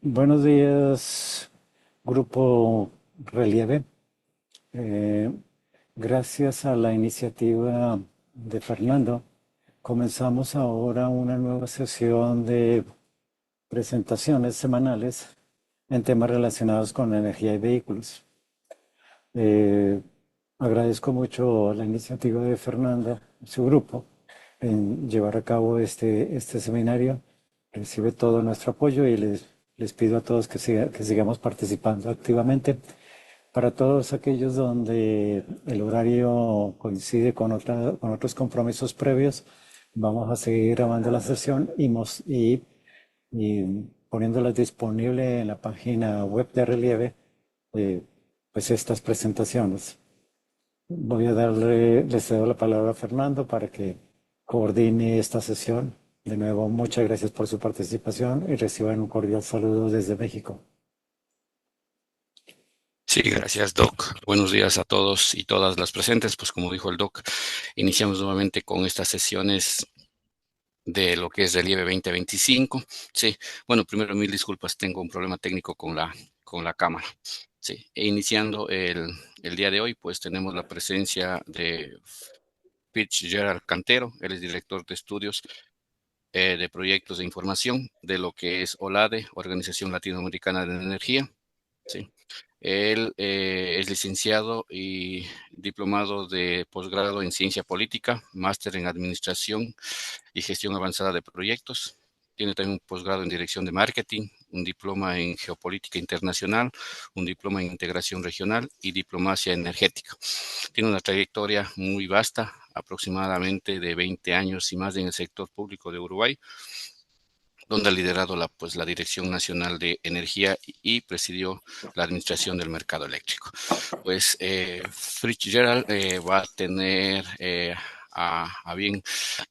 Buenos días, Grupo Relieve. Eh, Gracias a la iniciativa de Fernando, comenzamos ahora una nueva sesión de presentaciones semanales en temas relacionados con energía y vehículos. Eh, Agradezco mucho la iniciativa de Fernando y su grupo en llevar a cabo este seminario. Recibe todo nuestro apoyo y les pido a todos que sigamos participando activamente. Para todos aquellos donde el horario coincide con otros compromisos previos, vamos a seguir grabando la sesión y poniéndolas disponible en la página web de Relieve, eh, pues estas presentaciones. Les cedo la palabra a Fernando para que coordine esta sesión. De nuevo, muchas gracias por su participación y reciban un cordial saludo desde México. Sí, gracias, Doc. Buenos días a todos y todas las presentes. Pues como dijo el Doc, iniciamos nuevamente con estas sesiones de lo que es Relieve 2025. Sí, bueno, primero mil disculpas, tengo un problema técnico con la cámara. Sí, e iniciando el día de hoy, pues tenemos la presencia de Fitzgerald Cantero. Él es director de estudios de proyectos de información de lo que es OLADE, Organización Latinoamericana de Energía. Sí. Él es licenciado y diplomado de posgrado en ciencia política, máster en administración y gestión avanzada de proyectos. Tiene también un posgrado en dirección de marketing, un diploma en geopolítica internacional, un diploma en integración regional y diplomacia energética. Tiene una trayectoria muy vasta, aproximadamente de 20 años y más en el sector público de Uruguay, donde ha liderado la Dirección Nacional de Energía y presidió la Administración del Mercado Eléctrico. Pues Fitzgerald va a tener a bien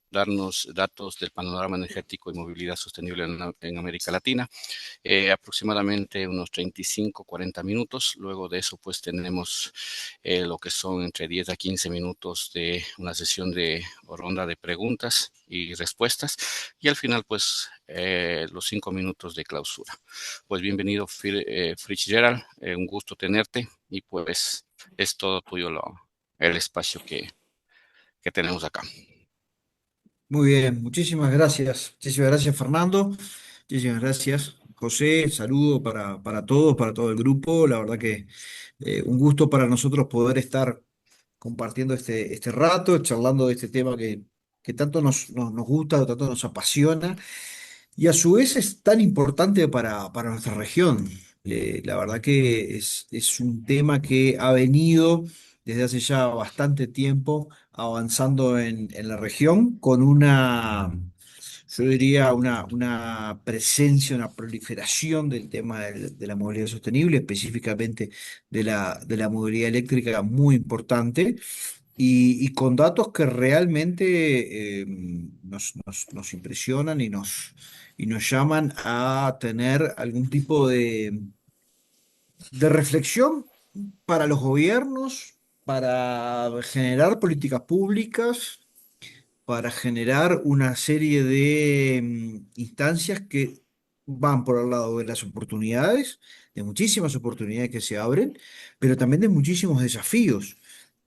darnos datos del panorama energético y movilidad sostenible en América Latina, aproximadamente unos 35, 40 minutos. Luego de eso, pues tenemos lo que son entre 10 a 15 minutos de una sesión de ronda de preguntas y respuestas. Y al final, pues los 5 minutos de clausura. Pues bienvenido, Fitzgerald. Un gusto tenerte y pues es todo tuyo el espacio que tenemos acá. Muy bien, muchísimas gracias. Muchísimas gracias, Fernando. Muchísimas gracias, José. Saludo para todos, para todo el grupo. La verdad que un gusto para nosotros poder estar compartiendo este rato, charlando de este tema que tanto nos gusta, tanto nos apasiona y a su vez es tan importante para nuestra región. La verdad que es un tema que ha venido desde hace ya bastante tiempo avanzando en la región con yo diría, una presencia, una proliferación del tema de la movilidad sostenible, específicamente de la movilidad eléctrica muy importante y con datos que realmente nos impresionan y nos llaman a tener algún tipo de reflexión para los gobiernos, para generar políticas públicas, para generar una serie de instancias que van por el lado de las oportunidades, de muchísimas oportunidades que se abren, pero también de muchísimos desafíos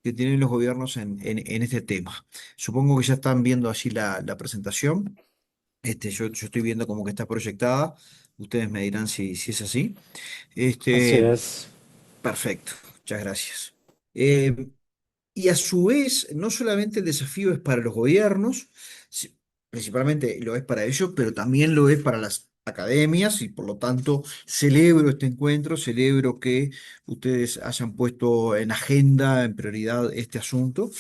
que tienen los gobiernos en este tema. Supongo que ya están viendo así la presentación. Yo estoy viendo como que está proyectada. Ustedes me dirán si es así. Así Este, es. Perfecto, muchas gracias. Eh, y a su vez, no solamente el desafío es para los gobiernos, principalmente lo es para ellos, pero también lo es para las academias y por lo tanto celebro este encuentro, celebro que ustedes hayan puesto en agenda, en prioridad este asunto.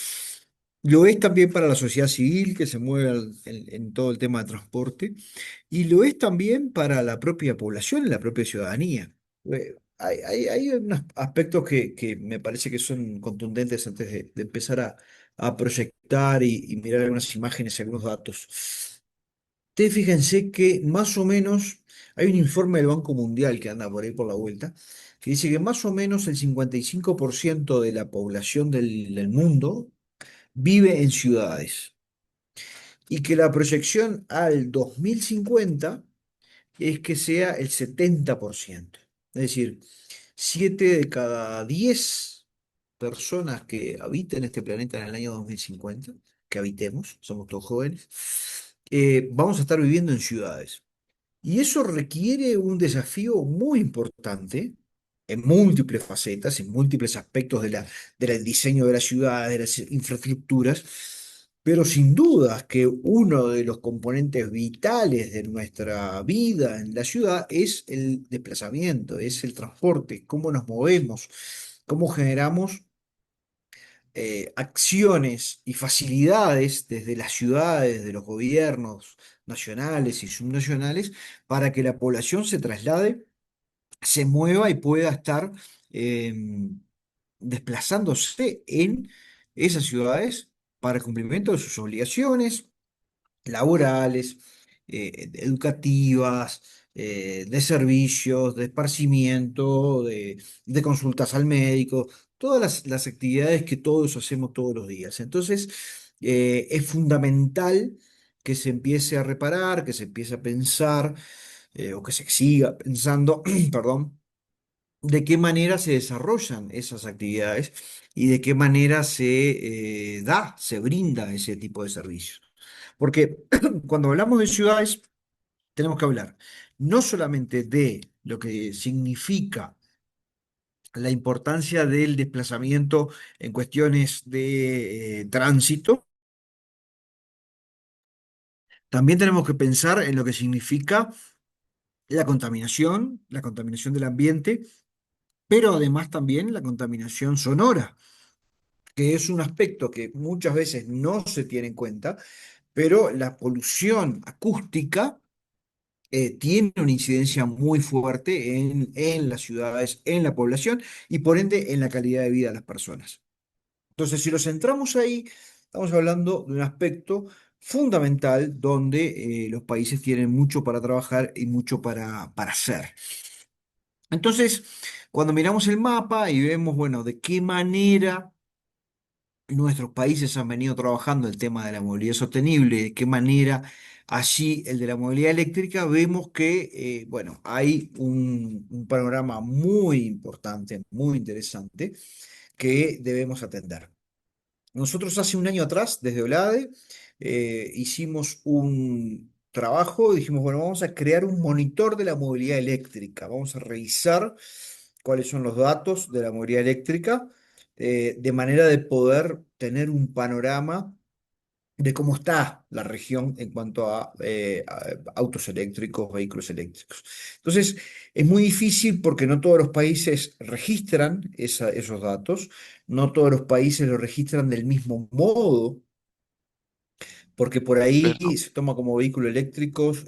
Lo es también para la sociedad civil que se mueve en todo el tema de transporte y lo es también para la propia población, la propia ciudadanía. Hay unos aspectos que me parece que son contundentes antes de empezar a proyectar y mirar algunas imágenes y algunos datos. Ustedes fíjense que más o menos hay un informe del Banco Mundial que anda por ahí por la vuelta, que dice que más o menos el 55% de la población del mundo vive en ciudades y que la proyección al 2050 es que sea el 70%. Es decir, 7 de cada 10 personas que habiten este planeta en el año 2050, que habitemos, somos todos jóvenes, vamos a estar viviendo en ciudades. Y eso requiere un desafío muy importante en múltiples facetas, en múltiples aspectos del diseño de la ciudad, de las infraestructuras, pero sin duda que uno de los componentes vitales de nuestra vida en la ciudad es el desplazamiento, es el transporte, cómo nos movemos, cómo generamos acciones y facilidades desde las ciudades, de los gobiernos nacionales y subnacionales, para que la población se traslade, se mueva y pueda estar desplazándose en esas ciudades para el cumplimiento de sus obligaciones laborales, educativas, de servicios, de esparcimiento, de consultas al médico, todas las actividades que todos hacemos todos los días. Entonces, es fundamental que se empiece a reparar, que se empiece a pensar, o que se siga pensando, perdón, de qué manera se desarrollan esas actividades y de qué manera se brinda ese tipo de servicios. Porque cuando hablamos de ciudades, tenemos que hablar no solamente de lo que significa la importancia del desplazamiento en cuestiones de tránsito, también tenemos que pensar en lo que significa la contaminación del ambiente, pero además también la contaminación sonora, que es un aspecto que muchas veces no se tiene en cuenta, pero la polución acústica tiene una incidencia muy fuerte en las ciudades, en la población y por ende en la calidad de vida de las personas. Entonces, si lo centramos ahí, estamos hablando de un aspecto fundamental donde los países tienen mucho para trabajar y mucho para hacer. Entonces, cuando miramos el mapa y vemos, bueno, de qué manera nuestros países han venido trabajando el tema de la movilidad sostenible, de qué manera allí el de la movilidad eléctrica, vemos que, bueno, hay un panorama muy importante, muy interesante, que debemos atender. Nosotros hace un año atrás, desde OLADE, hicimos un trabajo y dijimos, bueno, vamos a crear un monitor de la movilidad eléctrica, vamos a revisar cuáles son los datos de la movilidad eléctrica, de manera de poder tener un panorama de cómo está la región en cuanto a autos eléctricos, vehículos eléctricos. Entonces, es muy difícil porque no todos los países registran esos datos, no todos los países los registran del mismo modo, porque por ahí Perfecto. se toma como vehículos eléctricos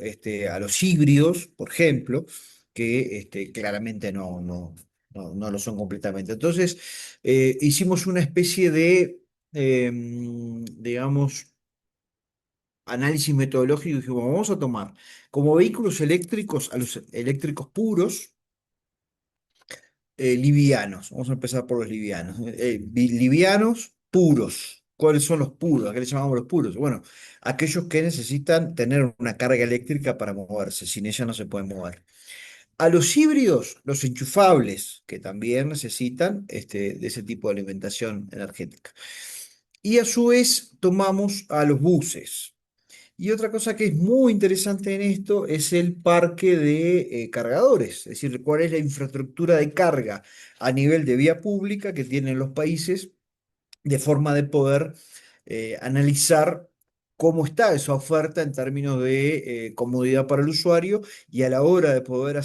a los híbridos, por ejemplo, que claramente no lo son completamente. Entonces, hicimos una especie de, digamos, análisis metodológico y dijimos, vamos a tomar como vehículos eléctricos a los eléctricos puros, livianos. Vamos a empezar por los livianos. Livianos puros. ¿Cuáles son los puros? ¿A qué le llamamos los puros? Bueno, aquellos que necesitan tener una carga eléctrica para moverse, sin ella no se pueden mover. A los híbridos, los enchufables, que también necesitan de ese tipo de alimentación energética. Y a su vez tomamos a los buses. Y otra cosa que es muy interesante en esto es el parque de cargadores, es decir, cuál es la infraestructura de carga a nivel de vía pública que tienen los países, de forma de poder analizar cómo está esa oferta en términos de comodidad para el usuario, y a la hora de poder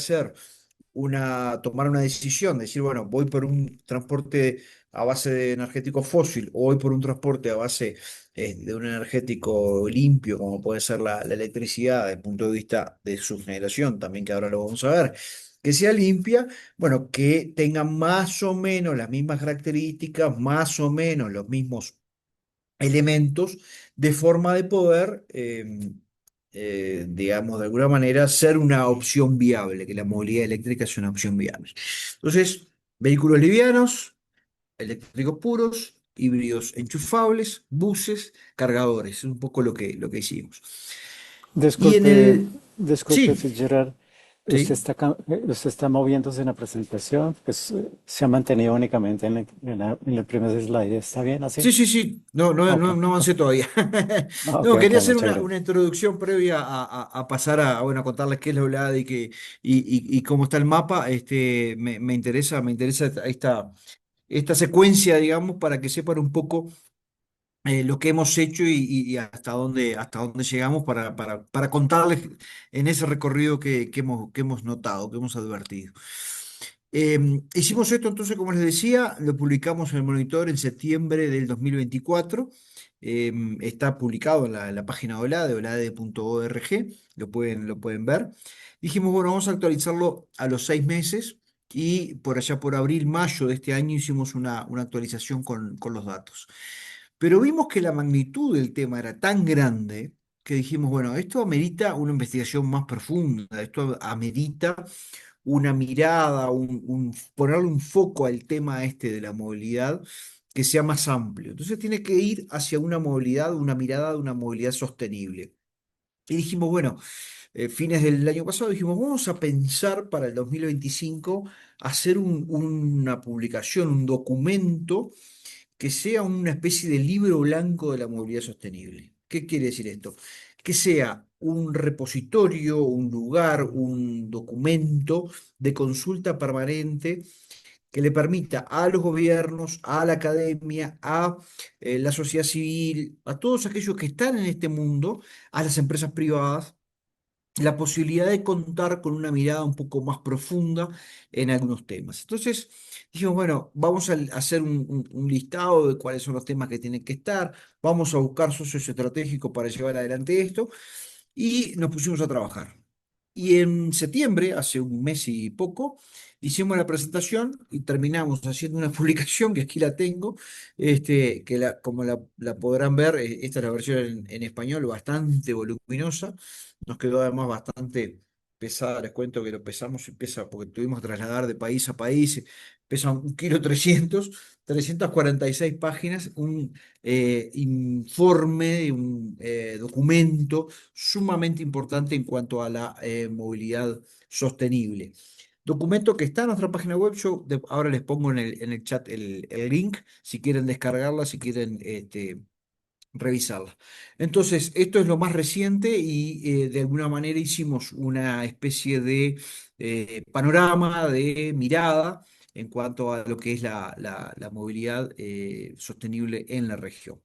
tomar una decisión, decir, bueno, voy por un transporte a base de energético fósil o voy por un transporte a base de un energético limpio, como puede ser la electricidad, desde el punto de vista de su generación, también que ahora lo vamos a ver, que sea limpia, bueno, que tenga más o menos las mismas características, más o menos los mismos elementos, de forma de poder, digamos, de alguna manera, ser una opción viable, que la movilidad eléctrica sea una opción viable. Entonces, vehículos livianos, eléctricos puros, híbridos enchufables, buses, cargadores, es un poco lo que hicimos. Y en Disculpe, el... disculpe, Sí, Fitzgerald. ¿sí? Usted está moviéndose en la presentación, pues se ha mantenido únicamente en el primer slide. ¿Está bien así? Sí, sí, sí, no, no, Ok, no, no avancé todavía. ok, No, ok, quería hacer muchas gracias. una introducción previa a pasar bueno, a contarles qué es la OLAD y cómo está el mapa. Me interesa esta secuencia, digamos, para que sepan un poco lo que hemos hecho y hasta dónde llegamos para contarles en ese recorrido que hemos notado, que hemos advertido. Hicimos esto entonces, como les decía, lo publicamos en el Monitor en septiembre del 2024. Está publicado en la página de OLADE, olade.org, lo pueden ver. Dijimos, bueno, vamos a actualizarlo a los 6 meses y por allá por abril, mayo de este año hicimos una actualización con los datos. Pero vimos que la magnitud del tema era tan grande que dijimos, bueno, esto amerita una investigación más profunda, esto amerita una mirada, ponerle un foco al tema este de la movilidad que sea más amplio. Entonces tiene que ir hacia una movilidad, una mirada de una movilidad sostenible. Y dijimos, bueno, fines del año pasado dijimos, vamos a pensar para el 2025 hacer una publicación, un documento que sea una especie de libro blanco de la movilidad sostenible. ¿Qué quiere decir esto? Que sea un repositorio, un lugar, un documento de consulta permanente que le permita a los gobiernos, a la academia, a la sociedad civil, a todos aquellos que están en este mundo, a las empresas privadas, la posibilidad de contar con una mirada un poco más profunda en algunos temas. Entonces, dijimos, bueno, vamos a hacer un listado de cuáles son los temas que tienen que estar, vamos a buscar socios estratégicos para llevar adelante esto, y nos pusimos a trabajar. Y en septiembre, hace un mes y poco, hicimos la presentación y terminamos haciendo una publicación, que aquí la tengo, como la podrán ver, esta es la versión en español, bastante voluminosa, nos quedó además bastante pesada, les cuento que lo pesamos y pesa, porque tuvimos que trasladar de país a país, pesa 1,3 kg, 346 páginas, un informe, un documento sumamente importante en cuanto a la movilidad sostenible. Documento que está en nuestra página web. Yo ahora les pongo en el chat el link si quieren descargarla, si quieren revisarla. Entonces, esto es lo más reciente y de alguna manera hicimos una especie de panorama, de mirada en cuanto a lo que es la movilidad sostenible en la región.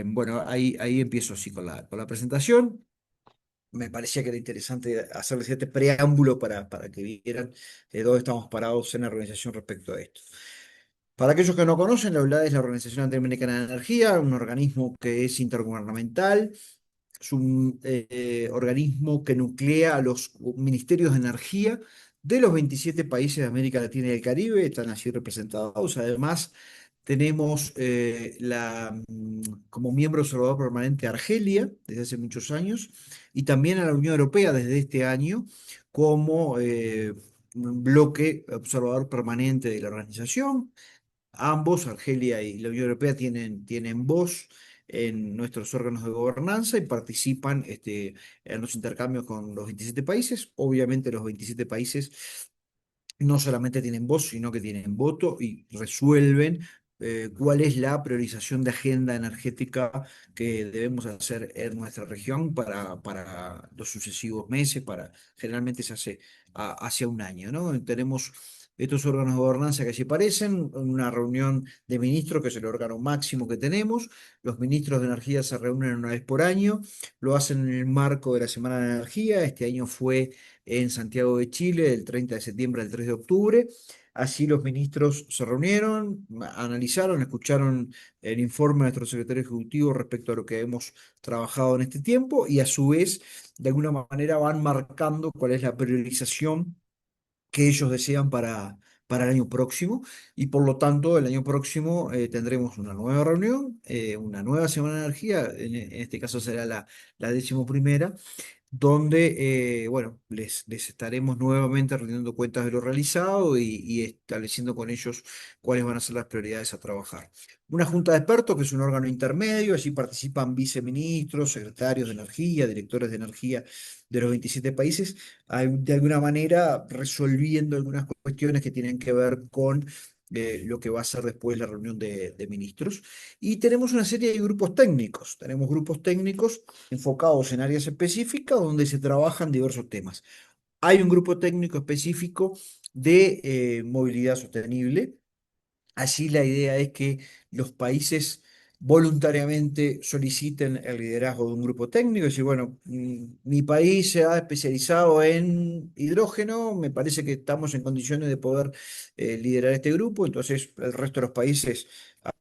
Bueno, ahí empiezo así con la presentación. Me parecía que era interesante hacerles este preámbulo para que vieran dónde estamos parados en la organización respecto a esto. Para aquellos que no conocen, la OLAD es la Organización Interamericana de Energía, un organismo que es intergubernamental, es un organismo que nuclea a los ministerios de energía de los 27 países de América Latina y el Caribe, están allí representados. Además, tenemos como miembro observador permanente a Argelia desde hace muchos años y también a la Unión Europea desde este año como un bloque observador permanente de la organización. Ambos, Argelia y la Unión Europea, tienen voz en nuestros órganos de gobernanza y participan en los intercambios con los 27 países. Obviamente los 27 países no solamente tienen voz, sino que tienen voto y resuelven cuál es la priorización de agenda energética que debemos hacer en nuestra región para los sucesivos meses, generalmente se hace hacia un año, ¿no? Tenemos estos órganos de gobernanza que se parecen, una reunión de ministros, que es el órgano máximo que tenemos. Los ministros de energía se reúnen una vez por año, lo hacen en el marco de la Semana de Energía. Este año fue en Santiago de Chile, del 30 de septiembre al 3 de octubre. Así los ministros se reunieron, analizaron, escucharon el informe de nuestro secretario ejecutivo respecto a lo que hemos trabajado en este tiempo y a su vez, de alguna manera, van marcando cuál es la priorización que ellos desean para el año próximo y por lo tanto el año próximo tendremos una nueva reunión, una nueva Semana de Energía, en este caso será la 11ª, donde, bueno, les estaremos nuevamente rindiendo cuentas de lo realizado y estableciendo con ellos cuáles van a ser las prioridades a trabajar. Una junta de expertos, que es un órgano intermedio, allí participan viceministros, secretarios de energía, directores de energía de los 27 países, de alguna manera resolviendo algunas cuestiones que tienen que ver con lo que va a ser después la reunión de ministros. Y tenemos una serie de grupos técnicos. Tenemos grupos técnicos enfocados en áreas específicas donde se trabajan diversos temas. Hay un grupo técnico específico de movilidad sostenible. Allí la idea es que los países voluntariamente soliciten el liderazgo de un grupo técnico, y decir, bueno, mi país se ha especializado en hidrógeno, me parece que estamos en condiciones de poder liderar este grupo, entonces el resto de los países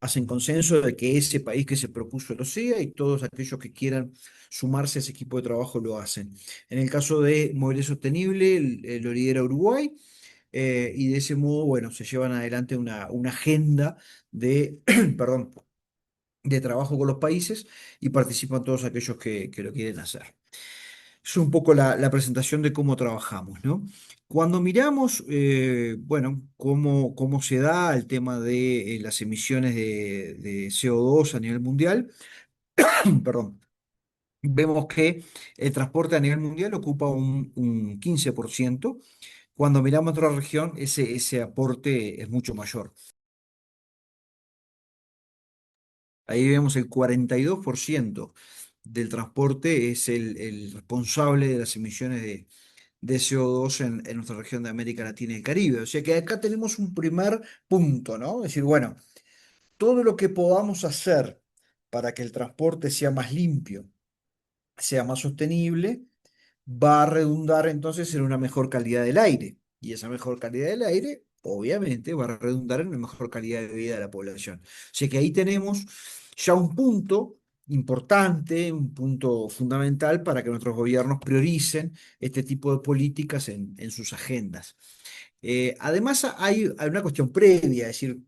hacen consenso de que ese país que se propuso lo sea y todos aquellos que quieran sumarse a ese equipo de trabajo lo hacen. En el caso de movilidad sostenible, lo lidera Uruguay. Y de ese modo, bueno, se llevan adelante una agenda de, perdón, de trabajo con los países y participan todos aquellos que lo quieren hacer. Es un poco la presentación de cómo trabajamos, ¿no? Cuando miramos, bueno, cómo se da el tema de las emisiones de CO2 a nivel mundial, perdón, vemos que el transporte a nivel mundial ocupa un 15%. Cuando miramos otra región, ese aporte es mucho mayor. Ahí vemos el 42% del transporte es el responsable de las emisiones de CO2 en nuestra región de América Latina y el Caribe. O sea que acá tenemos un primer punto, ¿no? Es decir, bueno, todo lo que podamos hacer para que el transporte sea más limpio, sea más sostenible, va a redundar entonces en una mejor calidad del aire. Y esa mejor calidad del aire, obviamente, va a redundar en una mejor calidad de vida de la población. O sea que ahí tenemos ya un punto importante, un punto fundamental para que nuestros gobiernos prioricen este tipo de políticas en sus agendas. Además, hay una cuestión previa, es decir,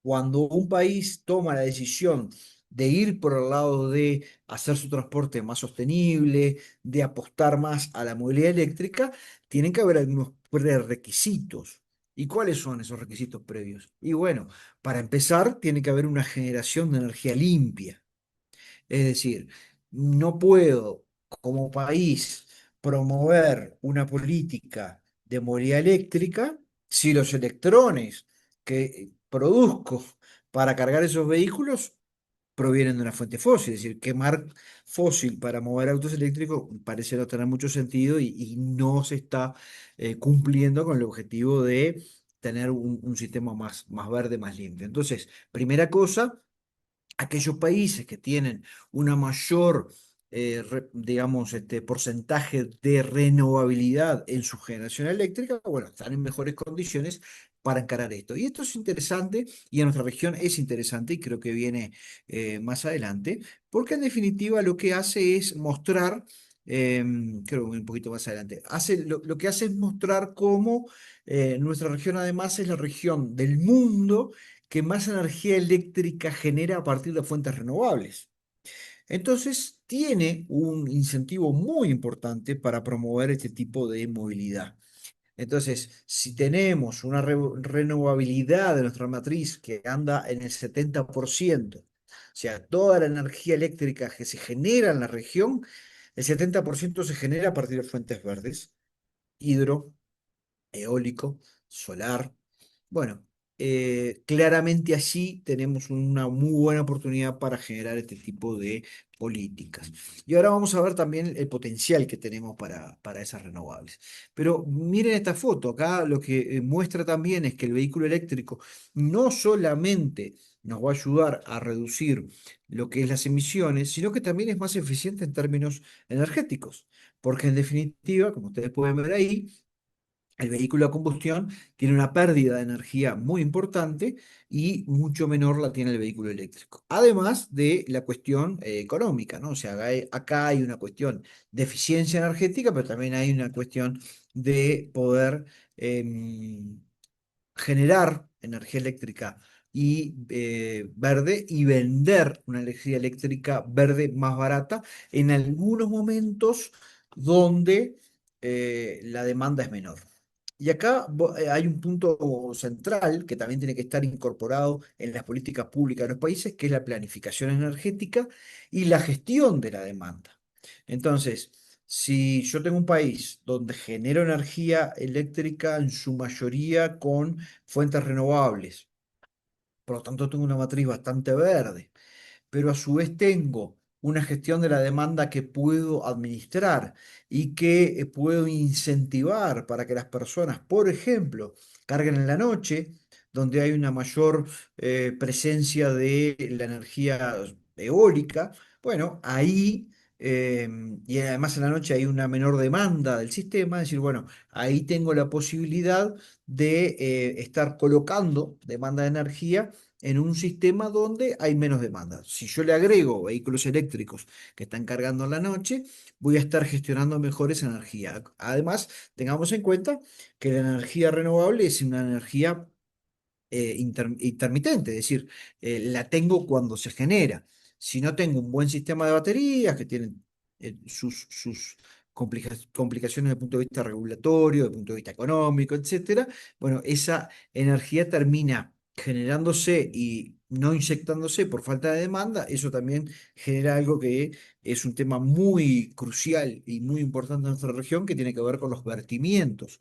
cuando un país toma la decisión de ir por el lado de hacer su transporte más sostenible, de apostar más a la movilidad eléctrica, tienen que haber algunos prerequisitos. ¿Y cuáles son esos requisitos previos? Y bueno, para empezar, tiene que haber una generación de energía limpia. Es decir, no puedo como país promover una política de movilidad eléctrica si los electrones que produzco para cargar esos vehículos provienen de una fuente fósil. Es decir, quemar fósil para mover autos eléctricos parece no tener mucho sentido y no se está cumpliendo con el objetivo de tener un sistema más verde, más limpio. Entonces, primera cosa, aquellos países que tienen una mayor, digamos, porcentaje de renovabilidad en su generación eléctrica, bueno, están en mejores condiciones para encarar esto. Y esto es interesante y en nuestra región es interesante y creo que viene más adelante, porque en definitiva lo que hace es mostrar, creo que un poquito más adelante, lo que hace es mostrar cómo nuestra región además es la región del mundo que más energía eléctrica genera a partir de fuentes renovables. Entonces, tiene un incentivo muy importante para promover este tipo de movilidad. Entonces, si tenemos una renovabilidad de nuestra matriz que anda en el 70%, o sea, toda la energía eléctrica que se genera en la región, el 70% se genera a partir de fuentes verdes, hidro, eólico, solar. Bueno, claramente allí tenemos una muy buena oportunidad para generar este tipo de políticas. Y ahora vamos a ver también el potencial que tenemos para esas renovables. Pero miren esta foto, acá lo que muestra también es que el vehículo eléctrico no solamente nos va a ayudar a reducir lo que es las emisiones, sino que también es más eficiente en términos energéticos, porque en definitiva, como ustedes pueden ver ahí, el vehículo a combustión tiene una pérdida de energía muy importante y mucho menor la tiene el vehículo eléctrico. Además de la cuestión económica, ¿no? O sea, acá hay una cuestión de eficiencia energética, pero también hay una cuestión de poder generar energía eléctrica y verde y vender una energía eléctrica verde más barata. En algunos momentos donde la demanda es menor. Y acá hay un punto central que también tiene que estar incorporado en las políticas públicas de los países, que es la planificación energética y la gestión de la demanda. Entonces, si yo tengo un país donde genero energía eléctrica en su mayoría con fuentes renovables, por lo tanto tengo una matriz bastante verde, pero a su vez tengo una gestión de la demanda que puedo administrar y que puedo incentivar para que las personas, por ejemplo, carguen en la noche, donde hay una mayor presencia de la energía eólica. Bueno, ahí, y además en la noche hay una menor demanda del sistema, es decir, bueno, ahí tengo la posibilidad de estar colocando demanda de energía en un sistema donde hay menos demanda. Si yo le agrego vehículos eléctricos que están cargando en la noche, voy a estar gestionando mejor esa energía. Además, tengamos en cuenta que la energía renovable es una energía intermitente, es decir, la tengo cuando se genera. Si no tengo un buen sistema de baterías que tienen sus complicaciones desde el punto de vista regulatorio, desde el punto de vista económico, etcétera, bueno, esa energía termina generándose y no inyectándose por falta de demanda. Eso también genera algo que es un tema muy crucial y muy importante en nuestra región, que tiene que ver con los vertimientos,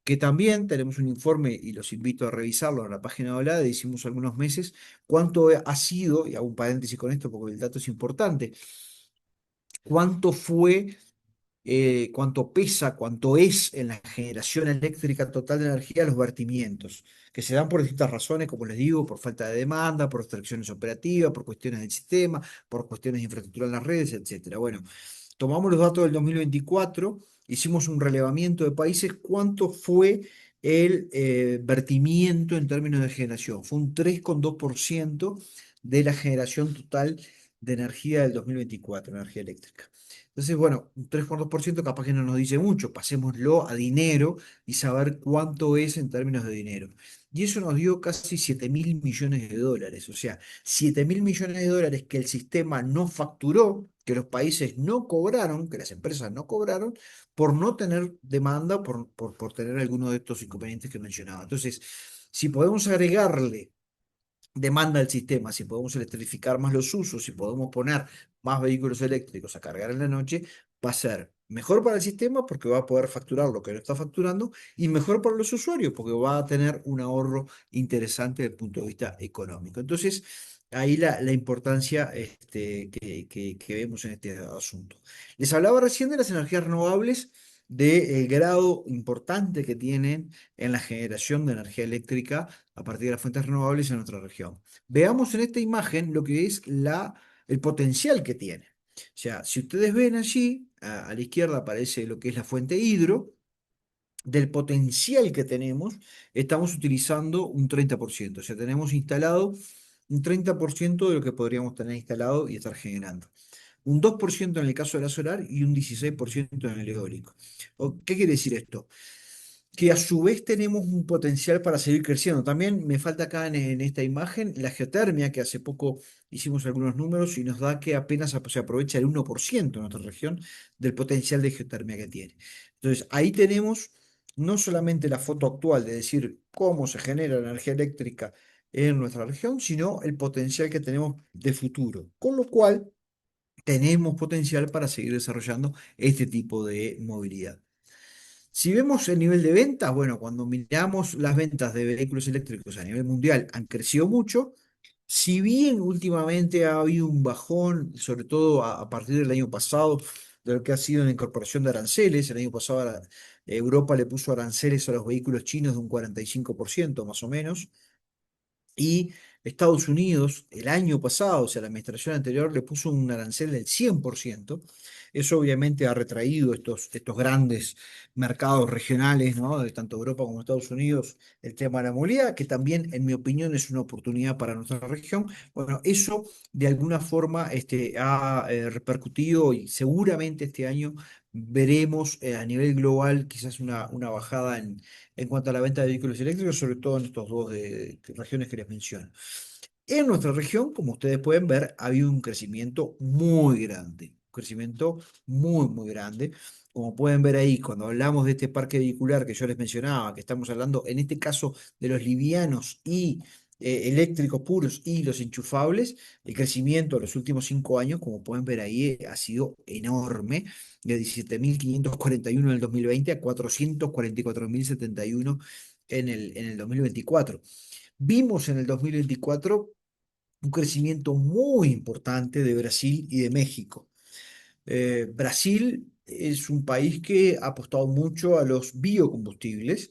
que también tenemos un informe y los invito a revisarlo en la página de OLADE. Hicimos algunos meses cuánto ha sido, y hago un paréntesis con esto porque el dato es importante, cuánto fue, cuánto pesa, cuánto es en la generación eléctrica total de energía los vertimientos, que se dan por distintas razones, como les digo, por falta de demanda, por restricciones operativas, por cuestiones del sistema, por cuestiones de infraestructura en las redes, etcétera. Bueno, tomamos los datos del 2024, hicimos un relevamiento de países, cuánto fue el vertimiento en términos de generación. Fue un 3,2% de la generación total de energía del 2024, energía eléctrica. Entonces, bueno, un 3,2% capaz que no nos dice mucho, pasémoslo a dinero y saber cuánto es en términos de dinero. Y eso nos dio casi 7.000 millones de dólares, o sea, 7.000 millones de dólares que el sistema no facturó, que los países no cobraron, que las empresas no cobraron, por no tener demanda, por tener alguno de estos inconvenientes que mencionaba. Entonces, si podemos agregarle demanda al sistema, si podemos electrificar más los usos, si podemos poner más vehículos eléctricos a cargar en la noche, va a ser mejor para el sistema porque va a poder facturar lo que no está facturando, y mejor para los usuarios porque va a tener un ahorro interesante desde el punto de vista económico. Entonces, ahí la importancia que vemos en este asunto. Les hablaba recién de las energías renovables, del grado importante que tienen en la generación de energía eléctrica a partir de las fuentes renovables en nuestra región. Veamos en esta imagen lo que es el potencial que tiene. O sea, si ustedes ven allí, a la izquierda aparece lo que es la fuente hidro. Del potencial que tenemos, estamos utilizando un 30%. O sea, tenemos instalado un 30% de lo que podríamos tener instalado y estar generando. Un 2% en el caso de la solar y un 16% en el eólico. ¿Qué quiere decir esto? Que a su vez tenemos un potencial para seguir creciendo. También me falta acá en esta imagen la geotermia, que hace poco hicimos algunos números y nos da que apenas se aprovecha el 1% en nuestra región del potencial de geotermia que tiene. Entonces, ahí tenemos no solamente la foto actual de decir cómo se genera la energía eléctrica en nuestra región, sino el potencial que tenemos de futuro. Con lo cual, tenemos potencial para seguir desarrollando este tipo de movilidad. Si vemos el nivel de ventas, bueno, cuando miramos las ventas de vehículos eléctricos a nivel mundial han crecido mucho. Si bien últimamente ha habido un bajón, sobre todo a partir del año pasado, de lo que ha sido la incorporación de aranceles. El año pasado Europa le puso aranceles a los vehículos chinos de un 45% más o menos. Y Estados Unidos, el año pasado, o sea, la administración anterior, le puso un arancel del 100%. Eso obviamente ha retraído estos grandes mercados regionales, ¿no? De tanto Europa como Estados Unidos, el tema de la movilidad, que también, en mi opinión, es una oportunidad para nuestra región. Bueno, eso de alguna forma ha repercutido, y seguramente este año veremos a nivel global quizás una bajada en cuanto a la venta de vehículos eléctricos, sobre todo en estos dos regiones que les menciono. En nuestra región, como ustedes pueden ver, ha habido un crecimiento muy grande, un crecimiento muy, muy grande. Como pueden ver ahí, cuando hablamos de este parque vehicular que yo les mencionaba, que estamos hablando en este caso de los livianos y eléctricos puros y los enchufables, el crecimiento en los últimos 5 años, como pueden ver ahí, ha sido enorme, de 17.541 en el 2020 a 444.071 en el 2024. Vimos en el 2024 un crecimiento muy importante de Brasil y de México. Brasil es un país que ha apostado mucho a los biocombustibles.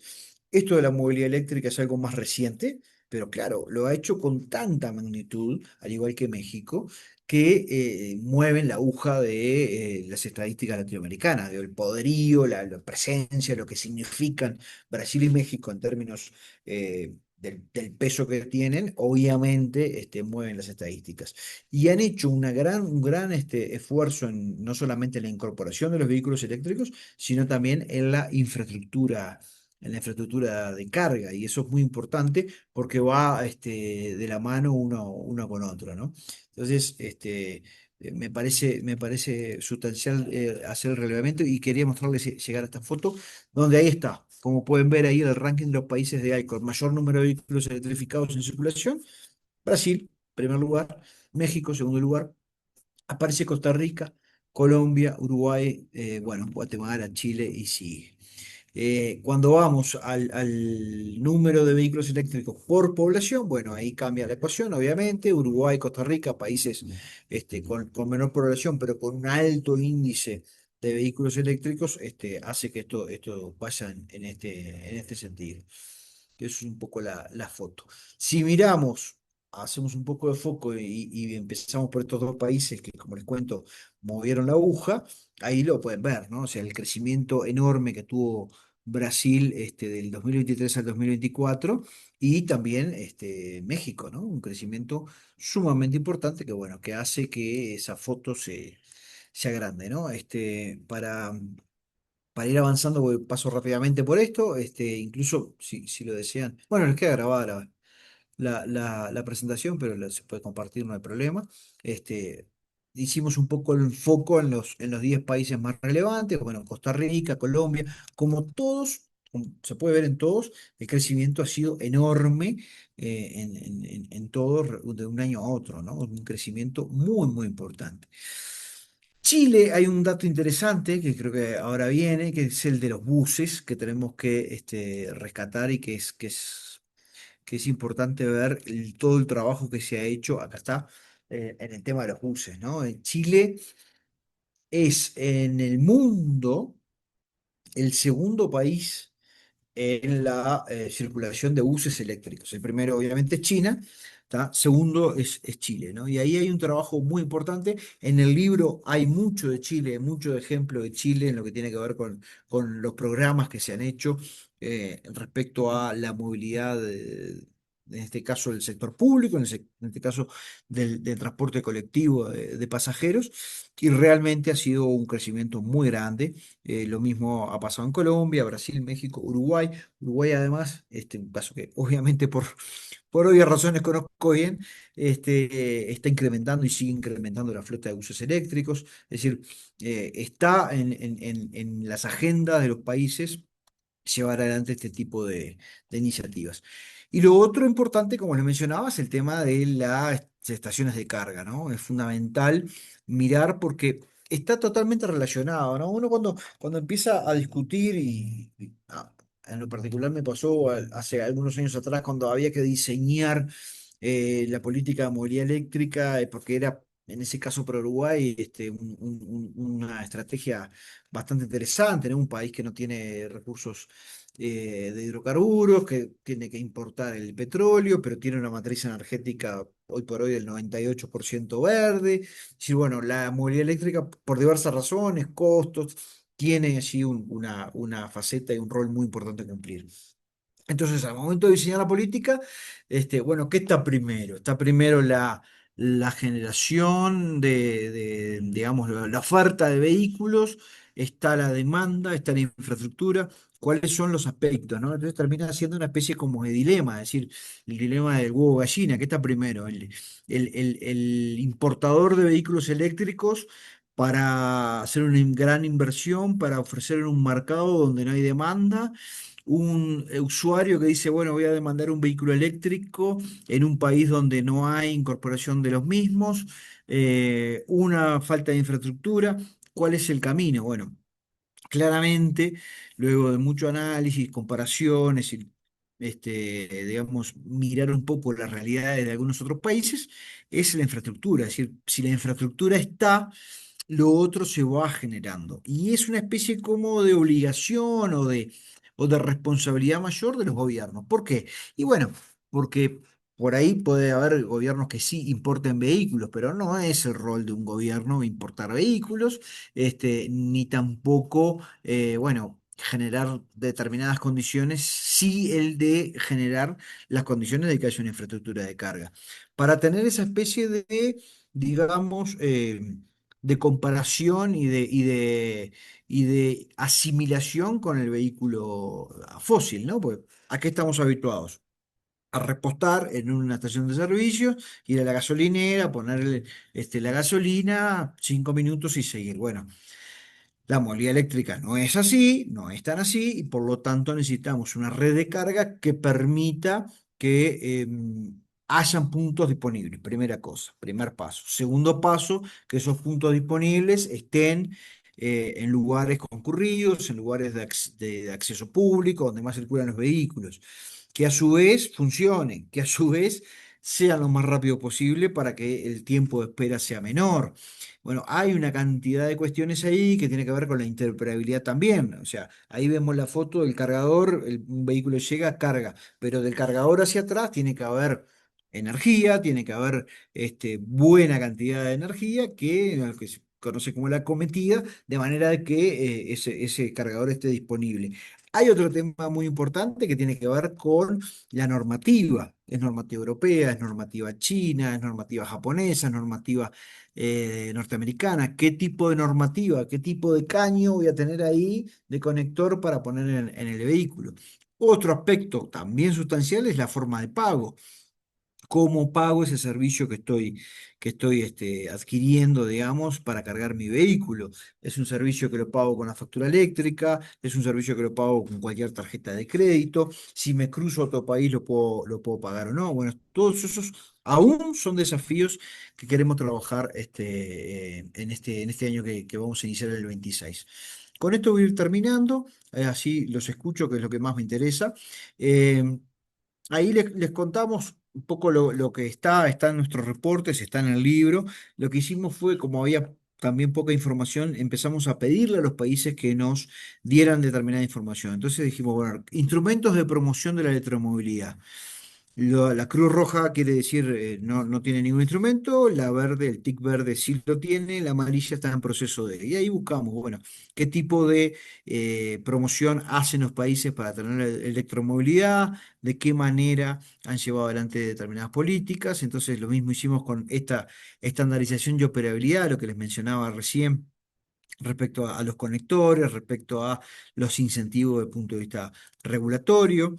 Esto de la movilidad eléctrica es algo más reciente, pero claro, lo ha hecho con tanta magnitud, al igual que México, que mueven la aguja de las estadísticas latinoamericanas, del poderío, la presencia, lo que significan Brasil y México en términos del peso que tienen, obviamente mueven las estadísticas y han hecho un gran esfuerzo no solamente en la incorporación de los vehículos eléctricos, sino también en la infraestructura de carga. Y eso es muy importante porque va de la mano uno con otro, ¿no? Entonces, me parece sustancial hacer el relevamiento y quería mostrarles llegar a esta foto, donde ahí está. Como pueden ver ahí el ranking de los países de con mayor número de vehículos electrificados en circulación. Brasil, primer lugar. México, segundo lugar. Aparece Costa Rica, Colombia, Uruguay, bueno, Guatemala, Chile y sigue. Cuando vamos al número de vehículos eléctricos por población, bueno, ahí cambia la ecuación, obviamente. Uruguay, Costa Rica, países con menor población, pero con un alto índice de vehículos eléctricos, hace que esto vaya en este sentido. Eso es un poco la foto. Si miramos, hacemos un poco de foco y empezamos por estos dos países que, como les cuento, movieron la aguja, ahí lo pueden ver, ¿no? O sea, el crecimiento enorme que tuvo Brasil del 2023 al 2024 y también México, ¿no? Un crecimiento sumamente importante que, bueno, que hace que esa foto se agrande, ¿no? Para ir avanzando, paso rápidamente por esto, incluso si lo desean, bueno, les queda grabada la presentación, pero se puede compartir, no hay problema. Hicimos un poco el foco en los 10 países más relevantes, bueno, Costa Rica, Colombia, como todos, como se puede ver en todos, el crecimiento ha sido enorme en todos de un año a otro, ¿no? Un crecimiento muy, muy importante. Chile, hay un dato interesante que creo que ahora viene, que es el de los buses, que tenemos que rescatar y que es importante ver todo el trabajo que se ha hecho, acá está, en el tema de los buses, ¿no? En Chile es en el mundo el segundo país en la circulación de buses eléctricos. El primero, obviamente, es China, ¿tá? Segundo es Chile, ¿no? Y ahí hay un trabajo muy importante. En el libro hay mucho de Chile, mucho ejemplo de Chile en lo que tiene que ver con los programas que se han hecho respecto a la movilidad en este caso del sector público, en este caso del transporte colectivo de pasajeros, y realmente ha sido un crecimiento muy grande. Lo mismo ha pasado en Colombia, Brasil, México, Uruguay. Uruguay además, un caso que obviamente por obvias razones conozco bien, está incrementando y sigue incrementando la flota de buses eléctricos. Es decir, está en las agendas de los países llevar adelante este tipo de iniciativas. Y lo otro importante, como les mencionaba, es el tema de las estaciones de carga, ¿no? Es fundamental mirar porque está totalmente relacionado, ¿no? Uno cuando empieza a discutir en lo particular me pasó hace algunos años atrás cuando había que diseñar la política de movilidad eléctrica, porque era en ese caso para Uruguay una estrategia bastante interesante, ¿no? Un país que no tiene recursos de hidrocarburos, que tiene que importar el petróleo, pero tiene una matriz energética hoy por hoy del 98% verde. Es decir, bueno, la movilidad eléctrica, por diversas razones, costos, tiene allí una faceta y un rol muy importante a cumplir. Entonces, al momento de diseñar la política, bueno, ¿qué está primero? Está primero la generación digamos, la oferta de vehículos, está la demanda, está la infraestructura, ¿cuáles son los aspectos, no? Entonces termina siendo una especie como de dilema, es decir, el dilema del huevo gallina, ¿qué está primero? ¿El importador de vehículos eléctricos para hacer una gran inversión, para ofrecer en un mercado donde no hay demanda. Un usuario que dice, bueno, voy a demandar un vehículo eléctrico en un país donde no hay incorporación de los mismos, una falta de infraestructura. ¿Cuál es el camino? Bueno, claramente, luego de mucho análisis, comparaciones y digamos, mirar un poco las realidades de algunos otros países, es la infraestructura. Es decir, si la infraestructura está, lo otro se va generando. Y es una especie como de obligación o de responsabilidad mayor de los gobiernos. ¿Por qué? Y bueno, porque por ahí puede haber gobiernos que sí importen vehículos, pero no es el rol de un gobierno importar vehículos, ni tampoco, bueno, generar determinadas condiciones, sí el de generar las condiciones de que haya una infraestructura de carga. Para tener esa especie de, digamos, de comparación y de asimilación con el vehículo fósil, ¿no? Pues, ¿a qué estamos habituados? A repostar en una estación de servicio, ir a la gasolinera, ponerle la gasolina, 5 minutos y seguir. Bueno, la movilidad eléctrica no es así, no es tan así, y por lo tanto necesitamos una red de carga que permita que hayan puntos disponibles. Primera cosa, primer paso. Segundo paso, que esos puntos disponibles estén en lugares concurridos, en lugares de acceso público, donde más circulan los vehículos, que a su vez funcionen, que a su vez sean lo más rápido posible para que el tiempo de espera sea menor. Bueno, hay una cantidad de cuestiones ahí que tiene que ver con la interoperabilidad también. O sea, ahí vemos la foto del cargador, un vehículo llega, carga, pero del cargador hacia atrás tiene que haber energía, tiene que haber buena cantidad de energía lo que se conoce como la cometida, de manera de que ese cargador esté disponible. Hay otro tema muy importante que tiene que ver con la normativa. Es normativa europea, es normativa china, es normativa japonesa, es normativa norteamericana. ¿Qué tipo de normativa, qué tipo de caño voy a tener ahí de conector para poner en el vehículo? Otro aspecto también sustancial es la forma de pago. ¿Cómo pago ese servicio que estoy adquiriendo, digamos, para cargar mi vehículo? ¿Es un servicio que lo pago con la factura eléctrica? ¿Es un servicio que lo pago con cualquier tarjeta de crédito? Si me cruzo a otro país, ¿lo puedo pagar o no? Bueno, todos esos aún son desafíos que queremos trabajar en este año que vamos a iniciar el 26. Con esto voy a ir terminando, así los escucho, que es lo que más me interesa. Eh, Ahí les contamos un poco lo que está en nuestros reportes, está en el libro. Lo que hicimos fue, como había también poca información, empezamos a pedirle a los países que nos dieran determinada información. Entonces dijimos, bueno, instrumentos de promoción de la electromovilidad. La Cruz Roja quiere decir no tiene ningún instrumento, la verde, el TIC verde sí lo tiene, la amarilla está en proceso de. Y ahí buscamos, bueno, qué tipo de promoción hacen los países para tener electromovilidad, de qué manera han llevado adelante determinadas políticas. Entonces lo mismo hicimos con esta estandarización y operabilidad, lo que les mencionaba recién respecto a los conectores, respecto a los incentivos desde el punto de vista regulatorio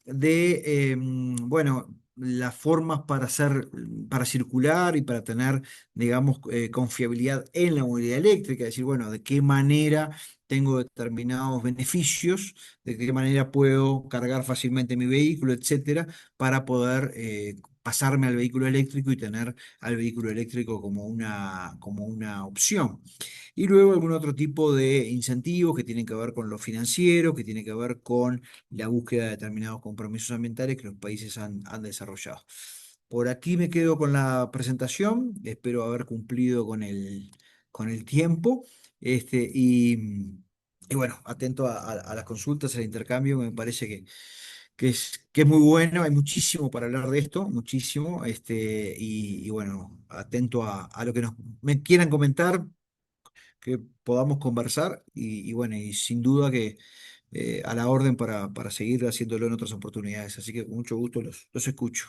bueno, las formas para circular y para tener, digamos, confiabilidad en la movilidad eléctrica, es decir, bueno, de qué manera tengo determinados beneficios, de qué manera puedo cargar fácilmente mi vehículo, etcétera, para poder pasarme al vehículo eléctrico y tener al vehículo eléctrico como una opción. Y luego algún otro tipo de incentivos que tienen que ver con lo financiero, que tienen que ver con la búsqueda de determinados compromisos ambientales que los países han desarrollado. Por aquí me quedo con la presentación, espero haber cumplido con el tiempo, y bueno, atento a las consultas, al intercambio, me parece que es muy bueno, hay muchísimo para hablar de esto, muchísimo, y bueno, atento a lo que me quieran comentar, que podamos conversar, y bueno, y sin duda que a la orden para seguir haciéndolo en otras oportunidades. Así que con mucho gusto los escucho.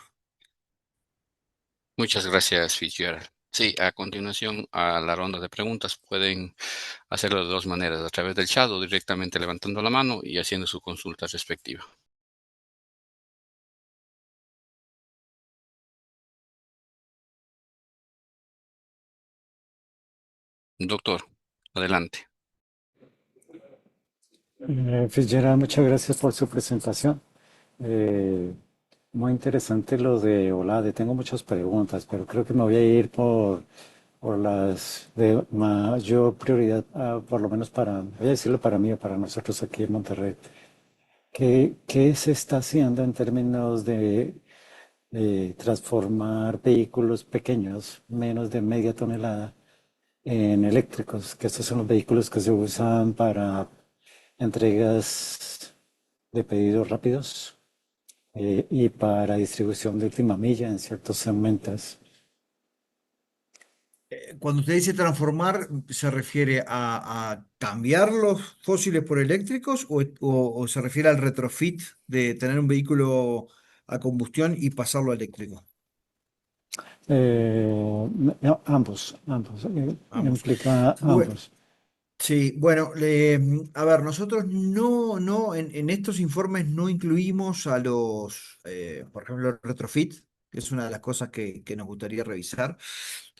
Muchas gracias, Fitzgerald. Sí, a continuación, a la ronda de preguntas pueden hacerlo de dos maneras, a través del chat o directamente levantando la mano y haciendo su consulta respectiva. Doctor, adelante. Fitzgerald, muchas gracias por su presentación. Eh, Muy interesante lo de OLADE. Tengo muchas preguntas, pero creo que me voy a ir por las de mayor prioridad, por lo menos voy a decirlo para mí o para nosotros aquí en Monterrey. ¿Qué se está haciendo en términos de transformar vehículos pequeños, menos de media tonelada, en eléctricos? Que estos son los vehículos que se usan para entregas de pedidos rápidos y para distribución de última milla en ciertos segmentos. Cuando usted dice transformar, ¿se refiere a cambiar los fósiles por eléctricos o se refiere al retrofit de tener un vehículo a combustión y pasarlo a eléctrico? No, ambos, Ambos. implica Bue- ambos. Sí, bueno, a ver, nosotros no, en estos informes no incluimos a los, por ejemplo, retrofit, que es una de las cosas que nos gustaría revisar.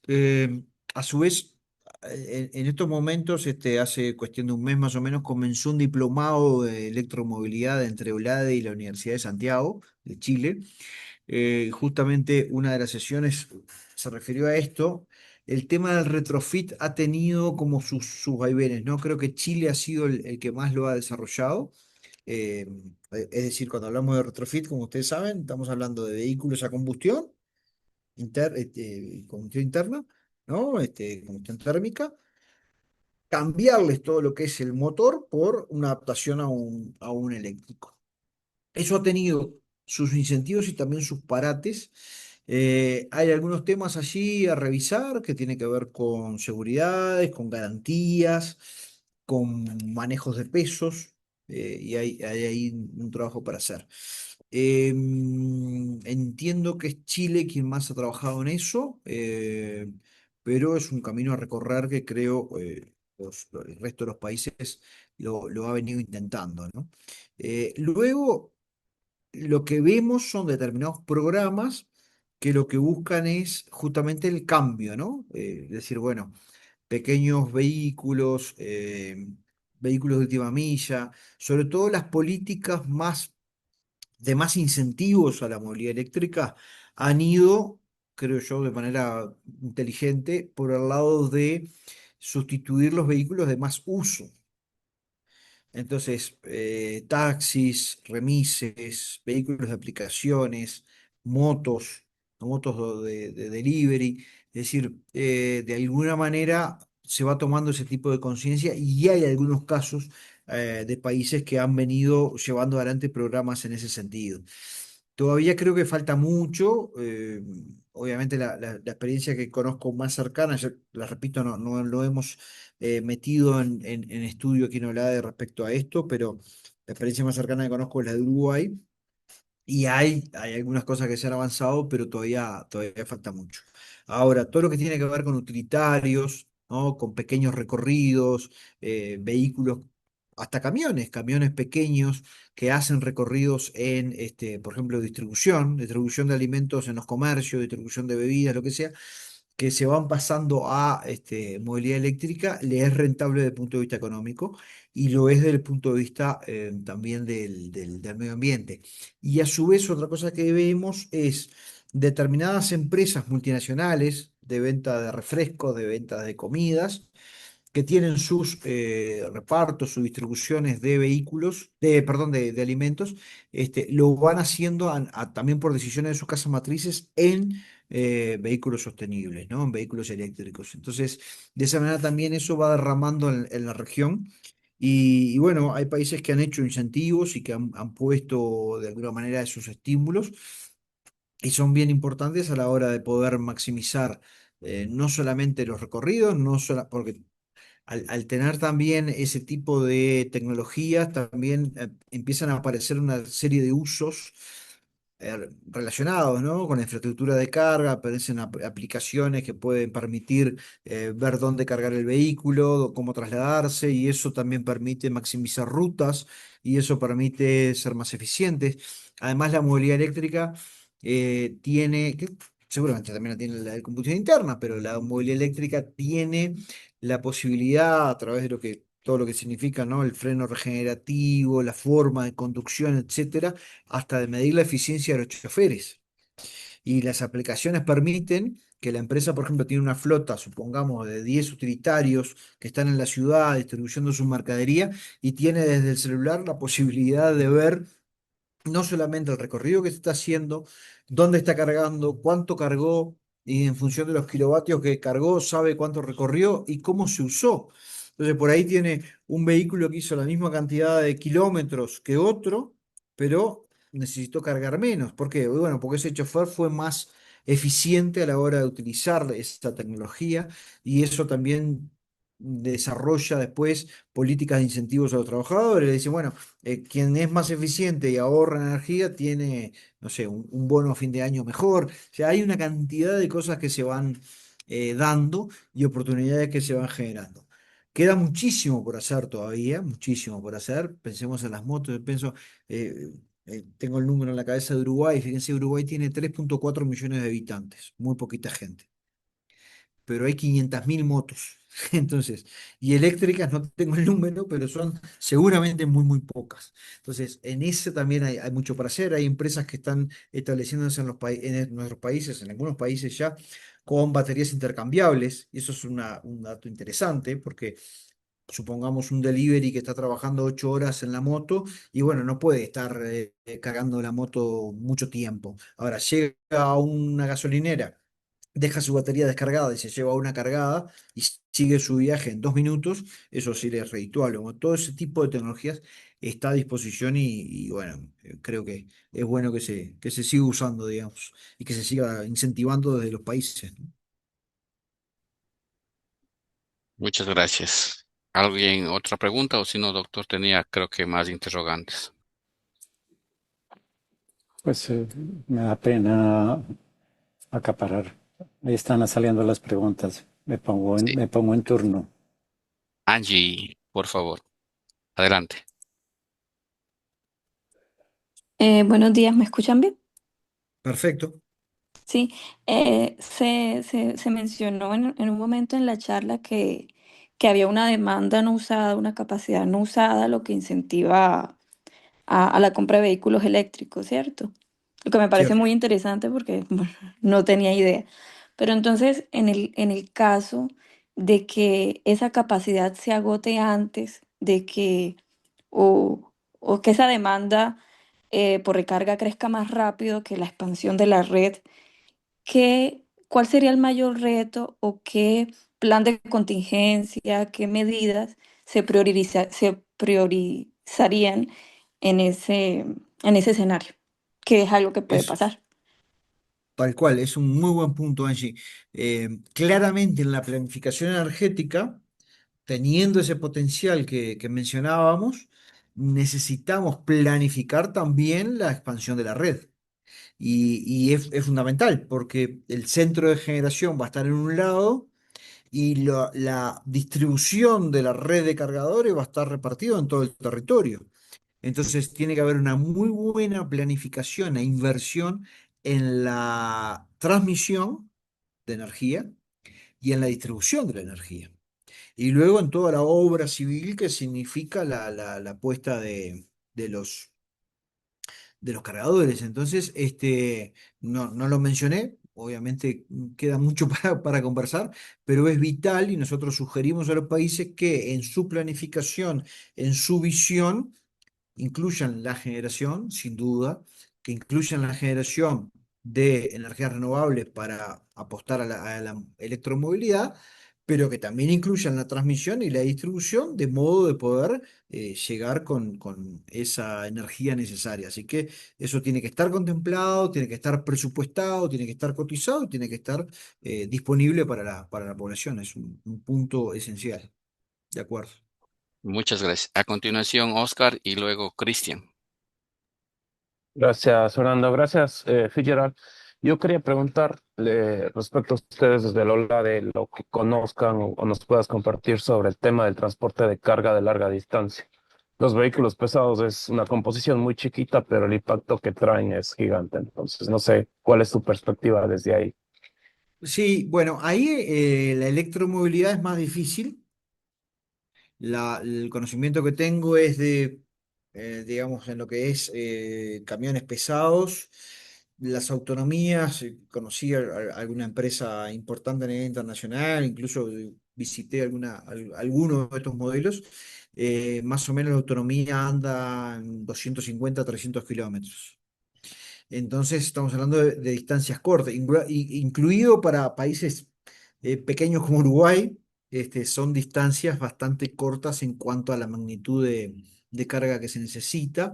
Eh, a su vez, en estos momentos, hace cuestión de un mes más o menos, comenzó un diplomado de electromovilidad entre EULADE y la Universidad de Santiago, de Chile. Justamente una de las sesiones se refirió a esto. El tema del retrofit ha tenido como sus vaivenes, ¿no? Creo que Chile ha sido el que más lo ha desarrollado. Eh, es decir, cuando hablamos de retrofit, como ustedes saben, estamos hablando de vehículos a combustión, combustión interna, ¿no? Combustión térmica, cambiarles todo lo que es el motor por una adaptación a un eléctrico. Eso ha tenido sus incentivos y también sus parates. Hay algunos temas allí a revisar que tienen que ver con seguridades, con garantías, con manejos de pesos, y hay ahí un trabajo para hacer. Entiendo que es Chile quien más ha trabajado en eso, pero es un camino a recorrer que creo el resto de los países lo ha venido intentando, ¿no? Luego, lo que vemos son determinados programas que lo que buscan es justamente el cambio, ¿no? Es decir, bueno, pequeños vehículos, vehículos de última milla, sobre todo las políticas de más incentivos a la movilidad eléctrica han ido, creo yo, de manera inteligente por el lado de sustituir los vehículos de más uso. Entonces, taxis, remises, vehículos de aplicaciones, motos, motos de delivery. Es decir, de alguna manera se va tomando ese tipo de conciencia y hay algunos casos de países que han venido llevando adelante programas en ese sentido. Todavía creo que falta mucho. Obviamente la experiencia que conozco más cercana, ya la repito, no lo hemos metido en estudio aquí en Olade respecto a esto, pero la experiencia más cercana que conozco es la de Uruguay. Y hay algunas cosas que se han avanzado, pero todavía falta mucho. Ahora, todo lo que tiene que ver con utilitarios, ¿no? Con pequeños recorridos, vehículos, hasta camiones pequeños que hacen recorridos en, por ejemplo, distribución de alimentos en los comercios, distribución de bebidas, lo que sea, que se van pasando a movilidad eléctrica, le es rentable desde el punto de vista económico y lo es desde el punto de vista también del medio ambiente. Y a su vez, otra cosa que vemos es determinadas empresas multinacionales de venta de refrescos, de venta de comidas, que tienen sus repartos, sus distribuciones de vehículos, perdón, de alimentos, lo van haciendo también por decisiones de sus casas matrices en vehículos sostenibles, ¿no? En vehículos eléctricos. Entonces, de esa manera también eso va derramando en la región. Y bueno, hay países que han hecho incentivos y que han puesto de alguna manera esos estímulos y son bien importantes a la hora de poder maximizar no solamente los recorridos, porque al tener también ese tipo de tecnologías, también empiezan a aparecer una serie de usos relacionados, ¿no? Con la infraestructura de carga, aparecen aplicaciones que pueden permitir ver dónde cargar el vehículo, cómo trasladarse, y eso también permite maximizar rutas y eso permite ser más eficientes. Además, la movilidad eléctrica tiene, seguramente también la tiene la de combustión interna, pero la movilidad eléctrica tiene la posibilidad, a través de todo lo que significa, ¿no? El freno regenerativo, la forma de conducción, etcétera, hasta de medir la eficiencia de los choferes. Y las aplicaciones permiten que la empresa, por ejemplo, tiene una flota, supongamos, de 10 utilitarios que están en la ciudad distribuyendo su mercadería y tiene desde el celular la posibilidad de ver no solamente el recorrido que se está haciendo, dónde está cargando, cuánto cargó, y en función de los kilovatios que cargó, sabe cuánto recorrió y cómo se usó. Entonces, por ahí tiene un vehículo que hizo la misma cantidad de kilómetros que otro, pero necesitó cargar menos. ¿Por qué? Bueno, porque ese chofer fue más eficiente a la hora de utilizar esta tecnología y eso también desarrolla después políticas de incentivos a los trabajadores. Le dice, bueno, quien es más eficiente y ahorra energía tiene, no sé, un bono a fin de año mejor. O sea, hay una cantidad de cosas que se van dando y oportunidades que se van generando. Queda muchísimo por hacer todavía, muchísimo por hacer. Pensemos en las motos, pienso, tengo el número en la cabeza de Uruguay. Fíjense, Uruguay tiene 3,4 millones de habitantes, muy poquita gente, pero hay 500.000 motos. Entonces, y eléctricas no tengo el número, pero son seguramente muy, muy pocas. Entonces, en ese también hay mucho para hacer. Hay empresas que están estableciéndose en nuestros países, en algunos países ya, con baterías intercambiables. Y eso es un dato interesante porque supongamos un delivery que está trabajando 8 horas en la moto y bueno, no puede estar cargando la moto mucho tiempo. Ahora, llega a una gasolinera, deja su batería descargada y se lleva una cargada y sigue su viaje en 2 minutos, eso sí le es redituable. Bueno, todo ese tipo de tecnologías está a disposición y bueno, creo que es bueno que se siga usando, digamos, y que se siga incentivando desde los países, ¿no? Muchas gracias. ¿Alguien otra pregunta o si no, doctor, tenía creo que más interrogantes? Pues me da pena acaparar. Ahí están saliendo las preguntas. Sí. Me pongo en turno. Angie, por favor, adelante. Buenos días, ¿me escuchan bien? Perfecto. Sí, se mencionó en un momento en la charla que había una demanda no usada, una capacidad no usada, lo que incentiva a la compra de vehículos eléctricos, ¿cierto? Lo que me parece Cierto. muy interesante porque bueno, no tenía idea. Pero entonces, en el caso de que esa capacidad se agote antes de que, o, o que esa demanda por recarga crezca más rápido que la expansión de la red, ¿cuál sería el mayor reto o qué plan de contingencia, qué medidas se priorizarían en ese escenario? Que es algo que puede Es pasar. tal cual, es un muy buen punto, Angie. Claramente en la planificación energética, teniendo ese potencial que mencionábamos, necesitamos planificar también la expansión de la red. Y es fundamental porque el centro de generación va a estar en un lado y la distribución de la red de cargadores va a estar repartido en todo el territorio. Entonces tiene que haber una muy buena planificación e inversión en la transmisión de energía y en la distribución de la energía. Y luego en toda la obra civil que significa la puesta de los cargadores. Entonces, no lo mencioné, obviamente queda mucho para conversar, pero es vital y nosotros sugerimos a los países que en su planificación, en su visión, incluyan la generación, sin duda, que incluyan la generación de energías renovables para apostar a la electromovilidad, pero que también incluyan la transmisión y la distribución de modo de poder llegar con esa energía necesaria. Así que eso tiene que estar contemplado, tiene que estar presupuestado, tiene que estar cotizado y tiene que estar disponible para la población. Es un punto esencial. De acuerdo. Muchas gracias. A continuación, Oscar y luego Cristian. Gracias, Orlando. Gracias, Fitzgerald. Yo quería preguntarle respecto a ustedes desde el Ola de lo que conozcan o nos puedas compartir sobre el tema del transporte de carga de larga distancia. Los vehículos pesados es una composición muy chiquita, pero el impacto que traen es gigante. Entonces, no sé cuál es tu perspectiva desde ahí. Sí, bueno, ahí la electromovilidad es más difícil. El conocimiento que tengo es de, digamos, en lo que es camiones pesados, las autonomías. Conocí alguna empresa importante a nivel internacional, incluso visité algunos de estos modelos. Más o menos la autonomía anda en 250 300 kilómetros. Entonces estamos hablando de distancias cortas, incluido para países pequeños como Uruguay. Son distancias bastante cortas en cuanto a la magnitud de carga que se necesita,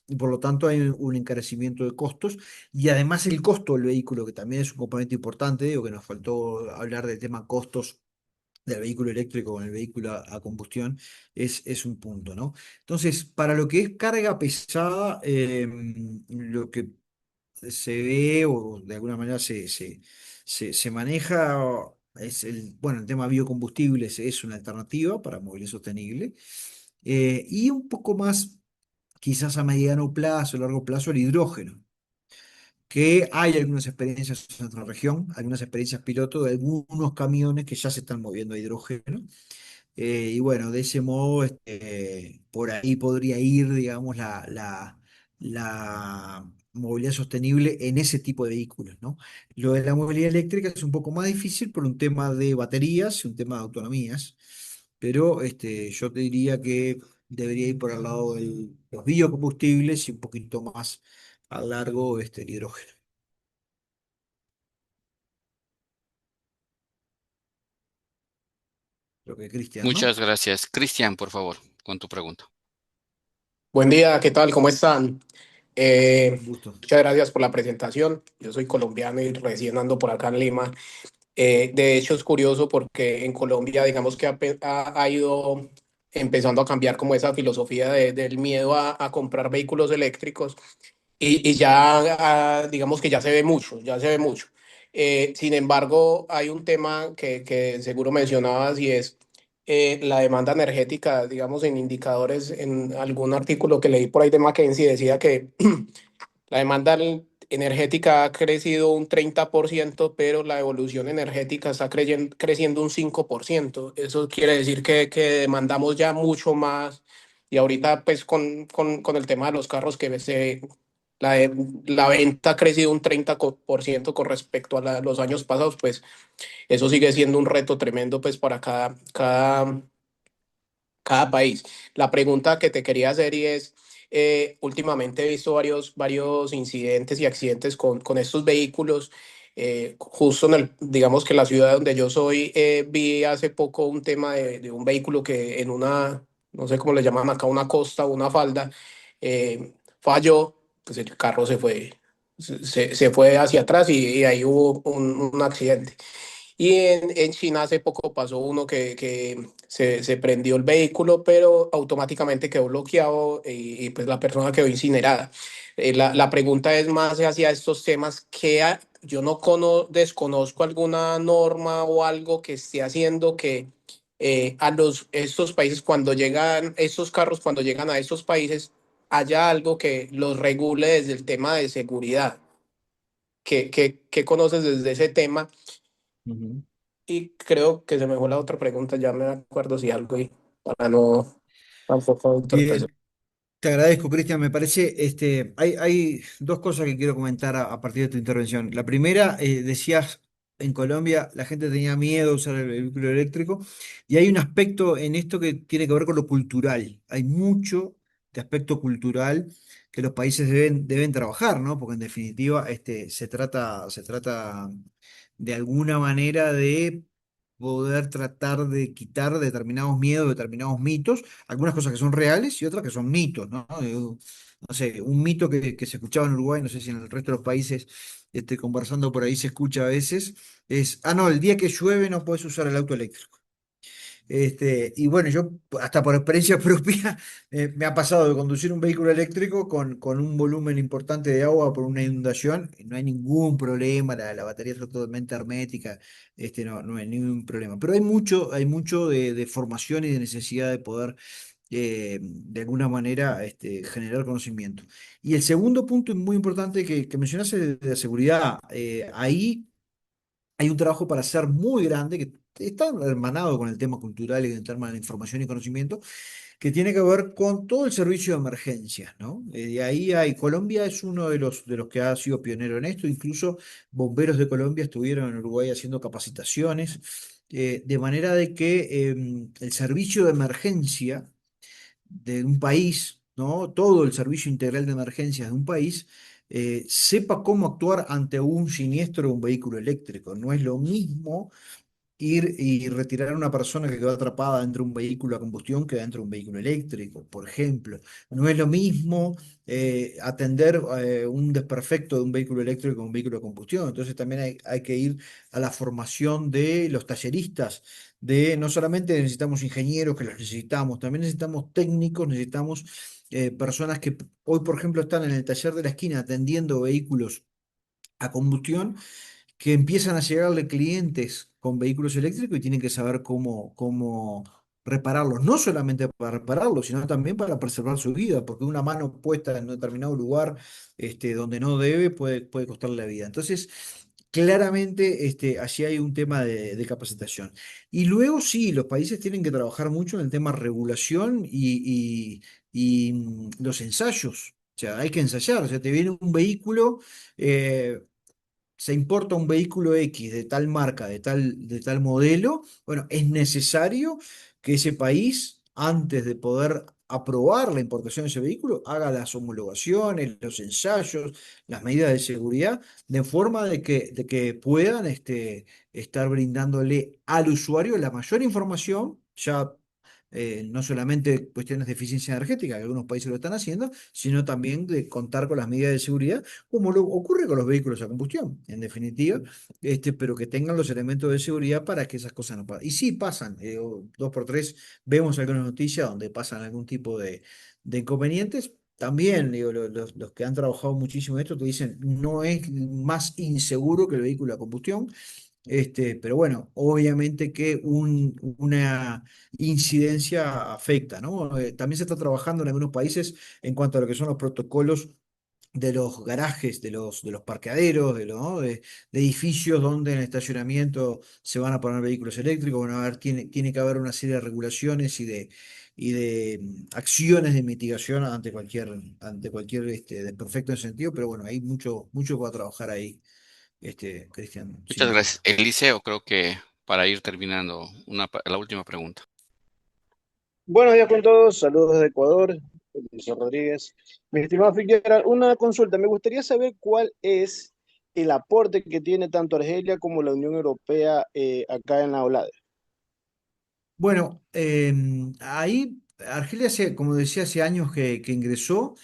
y por lo tanto hay un encarecimiento de costos, y además el costo del vehículo, que también es un componente importante. Digo que nos faltó hablar del tema costos del vehículo eléctrico con el vehículo a combustión, es un punto, ¿no? Entonces, para lo que es carga pesada, lo que se ve o de alguna manera se maneja es bueno, el tema biocombustibles es una alternativa para movilidad sostenible. Y un poco más, quizás a mediano plazo, largo plazo, el hidrógeno, que hay algunas experiencias en nuestra región, algunas experiencias piloto de algunos camiones que ya se están moviendo a hidrógeno. Y bueno, de ese modo, por ahí podría ir, digamos, la movilidad sostenible en ese tipo de vehículos, ¿no? Lo de la movilidad eléctrica es un poco más difícil por un tema de baterías y un tema de autonomías, pero yo te diría que debería ir por el lado de los biocombustibles y un poquito más a largo, el hidrógeno. Lo que Cristian, ¿no? Muchas gracias. Cristian, por favor, con tu pregunta. Buen día, ¿qué tal? ¿Cómo están? Un gusto. Muchas gracias por la presentación. Yo soy colombiano y recién ando por acá en Lima. De hecho, es curioso porque en Colombia, digamos que ha ido empezando a cambiar como esa filosofía del miedo a comprar vehículos eléctricos y ya, digamos que ya se ve mucho, ya se ve mucho. Sin embargo, hay un tema que seguro mencionabas y es la demanda energética, digamos, en indicadores, en algún artículo que leí por ahí de McKinsey decía que la demanda energética ha crecido un 30%, pero la evolución energética está creciendo un 5%. Eso quiere decir que demandamos ya mucho más. Y ahorita, pues, con el tema de los carros, la venta ha crecido un 30% con respecto a los años pasados, pues eso sigue siendo un reto tremendo, pues, para cada país. La pregunta que te quería hacer y es, últimamente he visto varios incidentes y accidentes con estos vehículos. Justo digamos que la ciudad donde yo soy, vi hace poco un tema de un vehículo que en una, no sé cómo le llaman acá, una costa o una falda, falló, pues el carro se fue hacia atrás y ahí hubo un accidente. Y en China hace poco pasó uno que se prendió el vehículo, pero automáticamente quedó bloqueado y pues la persona quedó incinerada. La pregunta es más hacia estos temas que yo no desconozco alguna norma o algo que esté haciendo que estos países, cuando llegan, estos carros, cuando llegan a estos países, haya algo que los regule desde el tema de seguridad. ¿Qué conoces desde ese tema? Ujú. Y creo que se me fue la otra pregunta, ya me acuerdo si algo y para no tampoco entorpecer. Bien. Te agradezco, Cristian. Me parece, hay dos cosas que quiero comentar a partir de tu intervención. La primera, decías, en Colombia la gente tenía miedo a usar el vehículo eléctrico, y hay un aspecto en esto que tiene que ver con lo cultural. Hay mucho de aspecto cultural que los países deben trabajar, ¿no? Porque en definitiva, se trata de alguna manera de poder tratar de quitar determinados miedos, determinados mitos, algunas cosas que son reales y otras que son mitos, ¿no? No sé, un mito que se escuchaba en Uruguay, no sé si en el resto de los países, conversando por ahí se escucha a veces, es, no, el día que llueve no puedes usar el auto eléctrico. Y bueno, yo hasta por experiencia propia me ha pasado de conducir un vehículo eléctrico con un volumen importante de agua por una inundación. No hay ningún problema, la batería está totalmente hermética. No hay ningún problema. Pero hay mucho de formación y de necesidad de poder, de alguna manera, generar conocimiento. Y el segundo punto muy importante que mencionaste de la seguridad, ahí hay un trabajo para hacer muy grande que está hermanado con el tema cultural y el tema de la información y conocimiento, que tiene que ver con todo el servicio de emergencias, ¿no? De ahí hay, Colombia es uno de los que ha sido pionero en esto, incluso bomberos de Colombia estuvieron en Uruguay haciendo capacitaciones, de manera de que el servicio de emergencia de un país, ¿no? Todo el servicio integral de emergencias de un país, sepa cómo actuar ante un siniestro de un vehículo eléctrico. No es lo mismo ir y retirar a una persona que quedó atrapada dentro de un vehículo a combustión que dentro de un vehículo eléctrico, por ejemplo. No es lo mismo atender un desperfecto de un vehículo eléctrico que un vehículo a combustión. Entonces también hay que ir a la formación de los talleristas, de no solamente necesitamos ingenieros, que los necesitamos, también necesitamos técnicos, necesitamos personas que hoy, por ejemplo, están en el taller de la esquina atendiendo vehículos a combustión, que empiezan a llegarle clientes con vehículos eléctricos y tienen que saber cómo repararlos, no solamente para repararlos, sino también para preservar su vida, porque una mano puesta en un determinado lugar donde no debe puede costarle la vida. Entonces, claramente allí hay un tema de capacitación. Y luego sí, los países tienen que trabajar mucho en el tema regulación y los ensayos. O sea, hay que ensayar, o sea, te viene un vehículo, eh, se importa un vehículo X de tal marca, de tal modelo, bueno, es necesario que ese país, antes de poder aprobar la importación de ese vehículo, haga las homologaciones, los ensayos, las medidas de seguridad, de forma de que puedan estar brindándole al usuario la mayor información, ya no solamente cuestiones de eficiencia energética, que algunos países lo están haciendo, sino también de contar con las medidas de seguridad como lo ocurre con los vehículos a combustión, en definitiva, pero que tengan los elementos de seguridad para que esas cosas no pasen. Y sí pasan, dos por tres vemos algunas noticias donde pasan algún tipo de inconvenientes. También, digo, los que han trabajado muchísimo en esto te dicen, no es más inseguro que el vehículo a combustión, pero bueno, obviamente que una incidencia afecta, ¿no? También se está trabajando en algunos países en cuanto a lo que son los protocolos de los garajes, de los parqueaderos, ¿no? De edificios donde en el estacionamiento se van a poner vehículos eléctricos. Bueno, a ver, tiene que haber una serie de regulaciones y de acciones de mitigación ante cualquier desperfecto en ese sentido, pero bueno, hay mucho para trabajar ahí, Cristian, sin Muchas duda. gracias. Eliseo, creo que para ir terminando, la última pregunta. Buenos días con todos, saludos desde Ecuador, Eliseo Rodríguez. Mi estimado Fitzgerald, una consulta. Me gustaría saber cuál es el aporte que tiene tanto Argelia como la Unión Europea acá en la OLADE. Bueno, ahí Argelia, como decía, hace años que ingresó.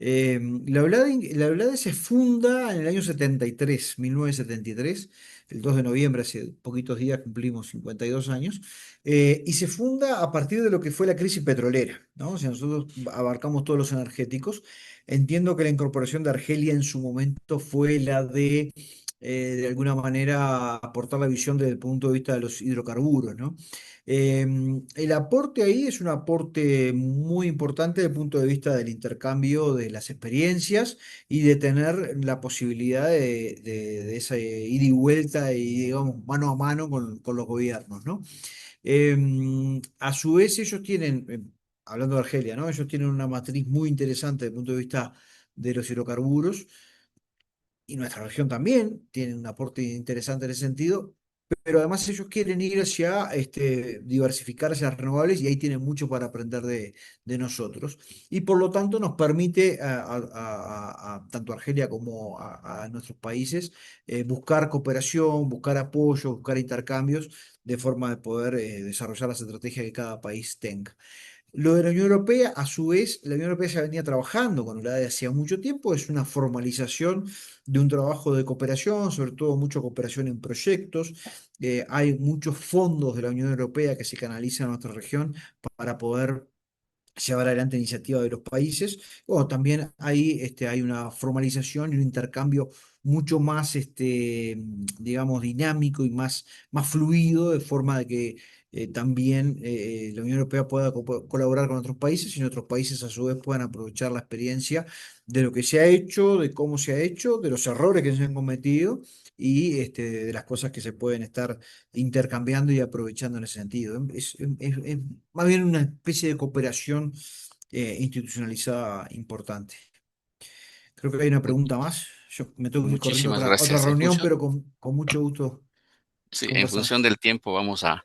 La OBLADE se funda en el año 73, 1973, el 2 de noviembre, hace poquitos días cumplimos 52 años, y se funda a partir de lo que fue la crisis petrolera, ¿no? O sea, nosotros abarcamos todos los energéticos. Entiendo que la incorporación de Argelia en su momento fue la de alguna manera, aportar la visión desde el punto de vista de los hidrocarburos, ¿no? El aporte ahí es un aporte muy importante desde el punto de vista del intercambio de las experiencias y de tener la posibilidad de esa ida y vuelta y, digamos, mano a mano con los gobiernos, ¿no? A su vez, ellos tienen, hablando de Argelia, ¿no? Ellos tienen una matriz muy interesante desde el punto de vista de los hidrocarburos y nuestra región también tiene un aporte interesante en ese sentido, pero además ellos quieren ir hacia diversificar hacia las renovables y ahí tienen mucho para aprender de nosotros. Y por lo tanto nos permite tanto a Argelia como a nuestros países buscar cooperación, buscar apoyo, buscar intercambios de forma de poder desarrollar las estrategias que cada país tenga. Lo de la Unión Europea, a su vez, la Unión Europea ya venía trabajando con ULADE hacía mucho tiempo, es una formalización de un trabajo de cooperación, sobre todo mucha cooperación en proyectos. Hay muchos fondos de la Unión Europea que se canalizan a nuestra región para poder llevar adelante iniciativas de los países. Bueno, también ahí hay una formalización y un intercambio mucho más, digamos, dinámico y más fluido, de forma de que también la Unión Europea pueda colaborar con otros países y otros países a su vez puedan aprovechar la experiencia de lo que se ha hecho, de cómo se ha hecho, de los errores que se han cometido y de las cosas que se pueden estar intercambiando y aprovechando en ese sentido. Es más bien una especie de cooperación institucionalizada importante. Creo que hay una pregunta más. Yo me tengo que ir corriendo a Muchísimas otra gracias. reunión, pero con mucho gusto Sí, en función conversamos. del tiempo vamos a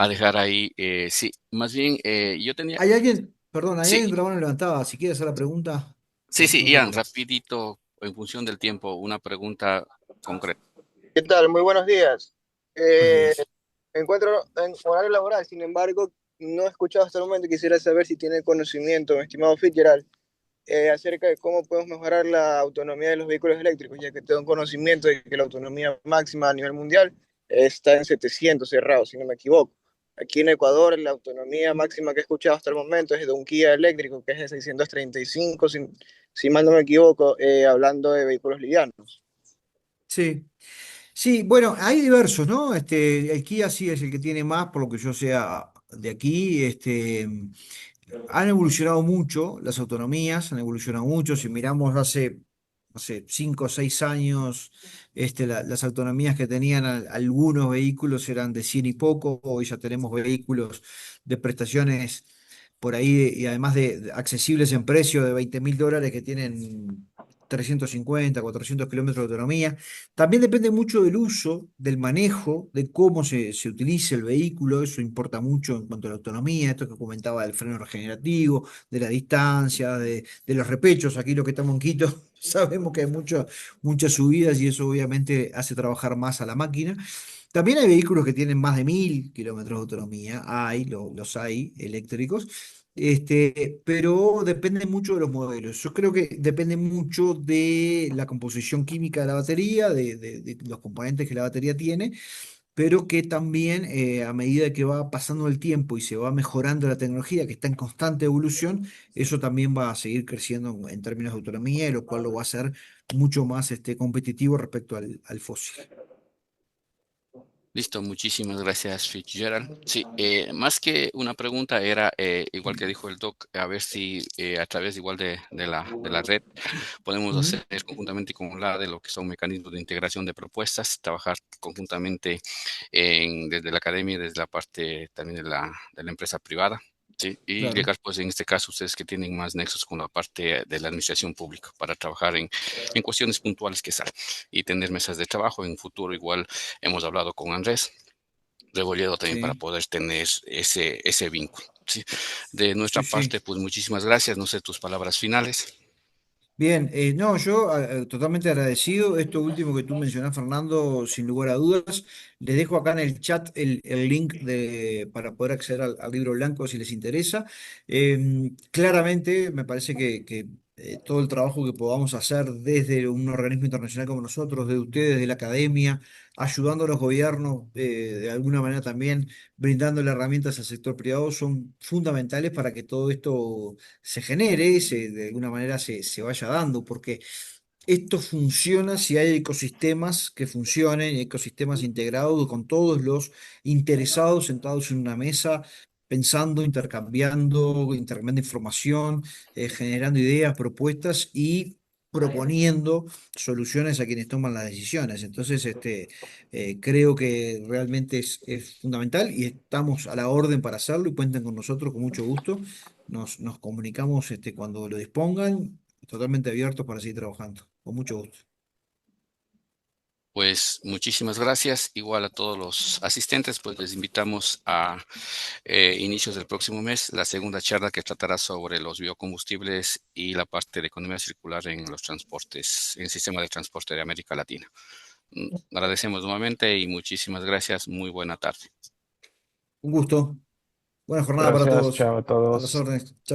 dejar ahí. Sí, más bien, yo tenía, ¿Hay alguien, perdón, hay sí, alguien con la mano levantada? Si quiere hacer la pregunta, sí, no tengo Ian, problema. rapidito, en función del tiempo, una pregunta concreta. ¿Qué tal? Muy buenos días. Buenos Eh, días. Me encuentro en horario laboral, sin embargo, no he escuchado hasta el momento y quisiera saber si tiene conocimiento, mi estimado Fitzgerald, acerca de cómo podemos mejorar la autonomía de los vehículos eléctricos, ya que tengo conocimiento de que la autonomía máxima a nivel mundial está en 700 cerrados, si no me equivoco. Aquí en Ecuador, la autonomía máxima que he escuchado hasta el momento es de un Kia eléctrico, que es de 635, si mal no me equivoco, hablando de vehículos livianos. Sí. Sí, bueno, hay diversos, ¿no? El Kia sí es el que tiene más, por lo que yo sea de aquí. Han evolucionado mucho las autonomías, han evolucionado mucho. Si miramos hace, no sé, 5 o 6 años, las autonomías que tenían algunos vehículos eran de 100 y poco. Hoy ya tenemos vehículos de prestaciones por ahí y además de accesibles en precio de $20.000 que tienen 350, 400 kilómetros de autonomía. También depende mucho del uso, del manejo, de cómo se utilice el vehículo. Eso importa mucho en cuanto a la autonomía, esto que comentaba del freno regenerativo, de la distancia, de los repechos. Aquí lo que estamos en Quito, sabemos que hay muchas subidas y eso obviamente hace trabajar más a la máquina. También hay vehículos que tienen más de 1.000 kilómetros de autonomía, los hay eléctricos, pero depende mucho de los modelos. Yo creo que depende mucho de la composición química de la batería, de los componentes que la batería tiene, pero que también a medida que va pasando el tiempo y se va mejorando la tecnología, que está en constante evolución, eso también va a seguir creciendo en términos de autonomía, y lo cual lo va a hacer mucho más competitivo respecto al fósil. Listo, muchísimas gracias, Fitzgerald. Sí, más que una pregunta era, igual que dijo el doc, a ver si a través igual de la red podemos Ujú. hacer conjuntamente con la de lo que son mecanismos de integración de propuestas, trabajar conjuntamente desde la academia, desde la parte también de la empresa privada. Sí, y Claro. llegar, pues en este caso, ustedes que tienen más nexos con la parte de la administración pública para trabajar en cuestiones puntuales que salen y tener mesas de trabajo. En futuro, igual hemos hablado con Andrés Rebolledo también para Sí, poder tener ese vínculo. ¿Sí? De nuestra sí, parte, sí. pues muchísimas gracias. No sé tus palabras finales. Bien, no, yo totalmente agradecido. Esto último que tú mencionás, Fernando, sin lugar a dudas. Les dejo acá en el chat el link para poder acceder al libro blanco si les interesa. Claramente, me parece que todo el trabajo que podamos hacer desde un organismo internacional como nosotros, de ustedes, de la academia, ayudando a los gobiernos, de alguna manera también brindándole herramientas al sector privado, son fundamentales para que todo esto se genere, de alguna manera se vaya dando, porque esto funciona si hay ecosistemas que funcionen, ecosistemas integrados con todos los interesados sentados en una mesa, pensando, intercambiando información, generando ideas, propuestas y proponiendo soluciones a quienes toman las decisiones. Entonces, creo que realmente es fundamental y estamos a la orden para hacerlo y cuenten con nosotros con mucho gusto. Nos comunicamos cuando lo dispongan, totalmente abiertos para seguir trabajando. Con mucho gusto. Pues muchísimas gracias. Igual a todos los asistentes, pues les invitamos a inicios del próximo mes la segunda charla que tratará sobre los biocombustibles y la parte de economía circular en los transportes, en el sistema de transporte de América Latina. Agradecemos nuevamente y muchísimas gracias. Muy buena tarde. Un gusto. Buena jornada para Gracias, todos. chao a A las todos. órdenes. Chao.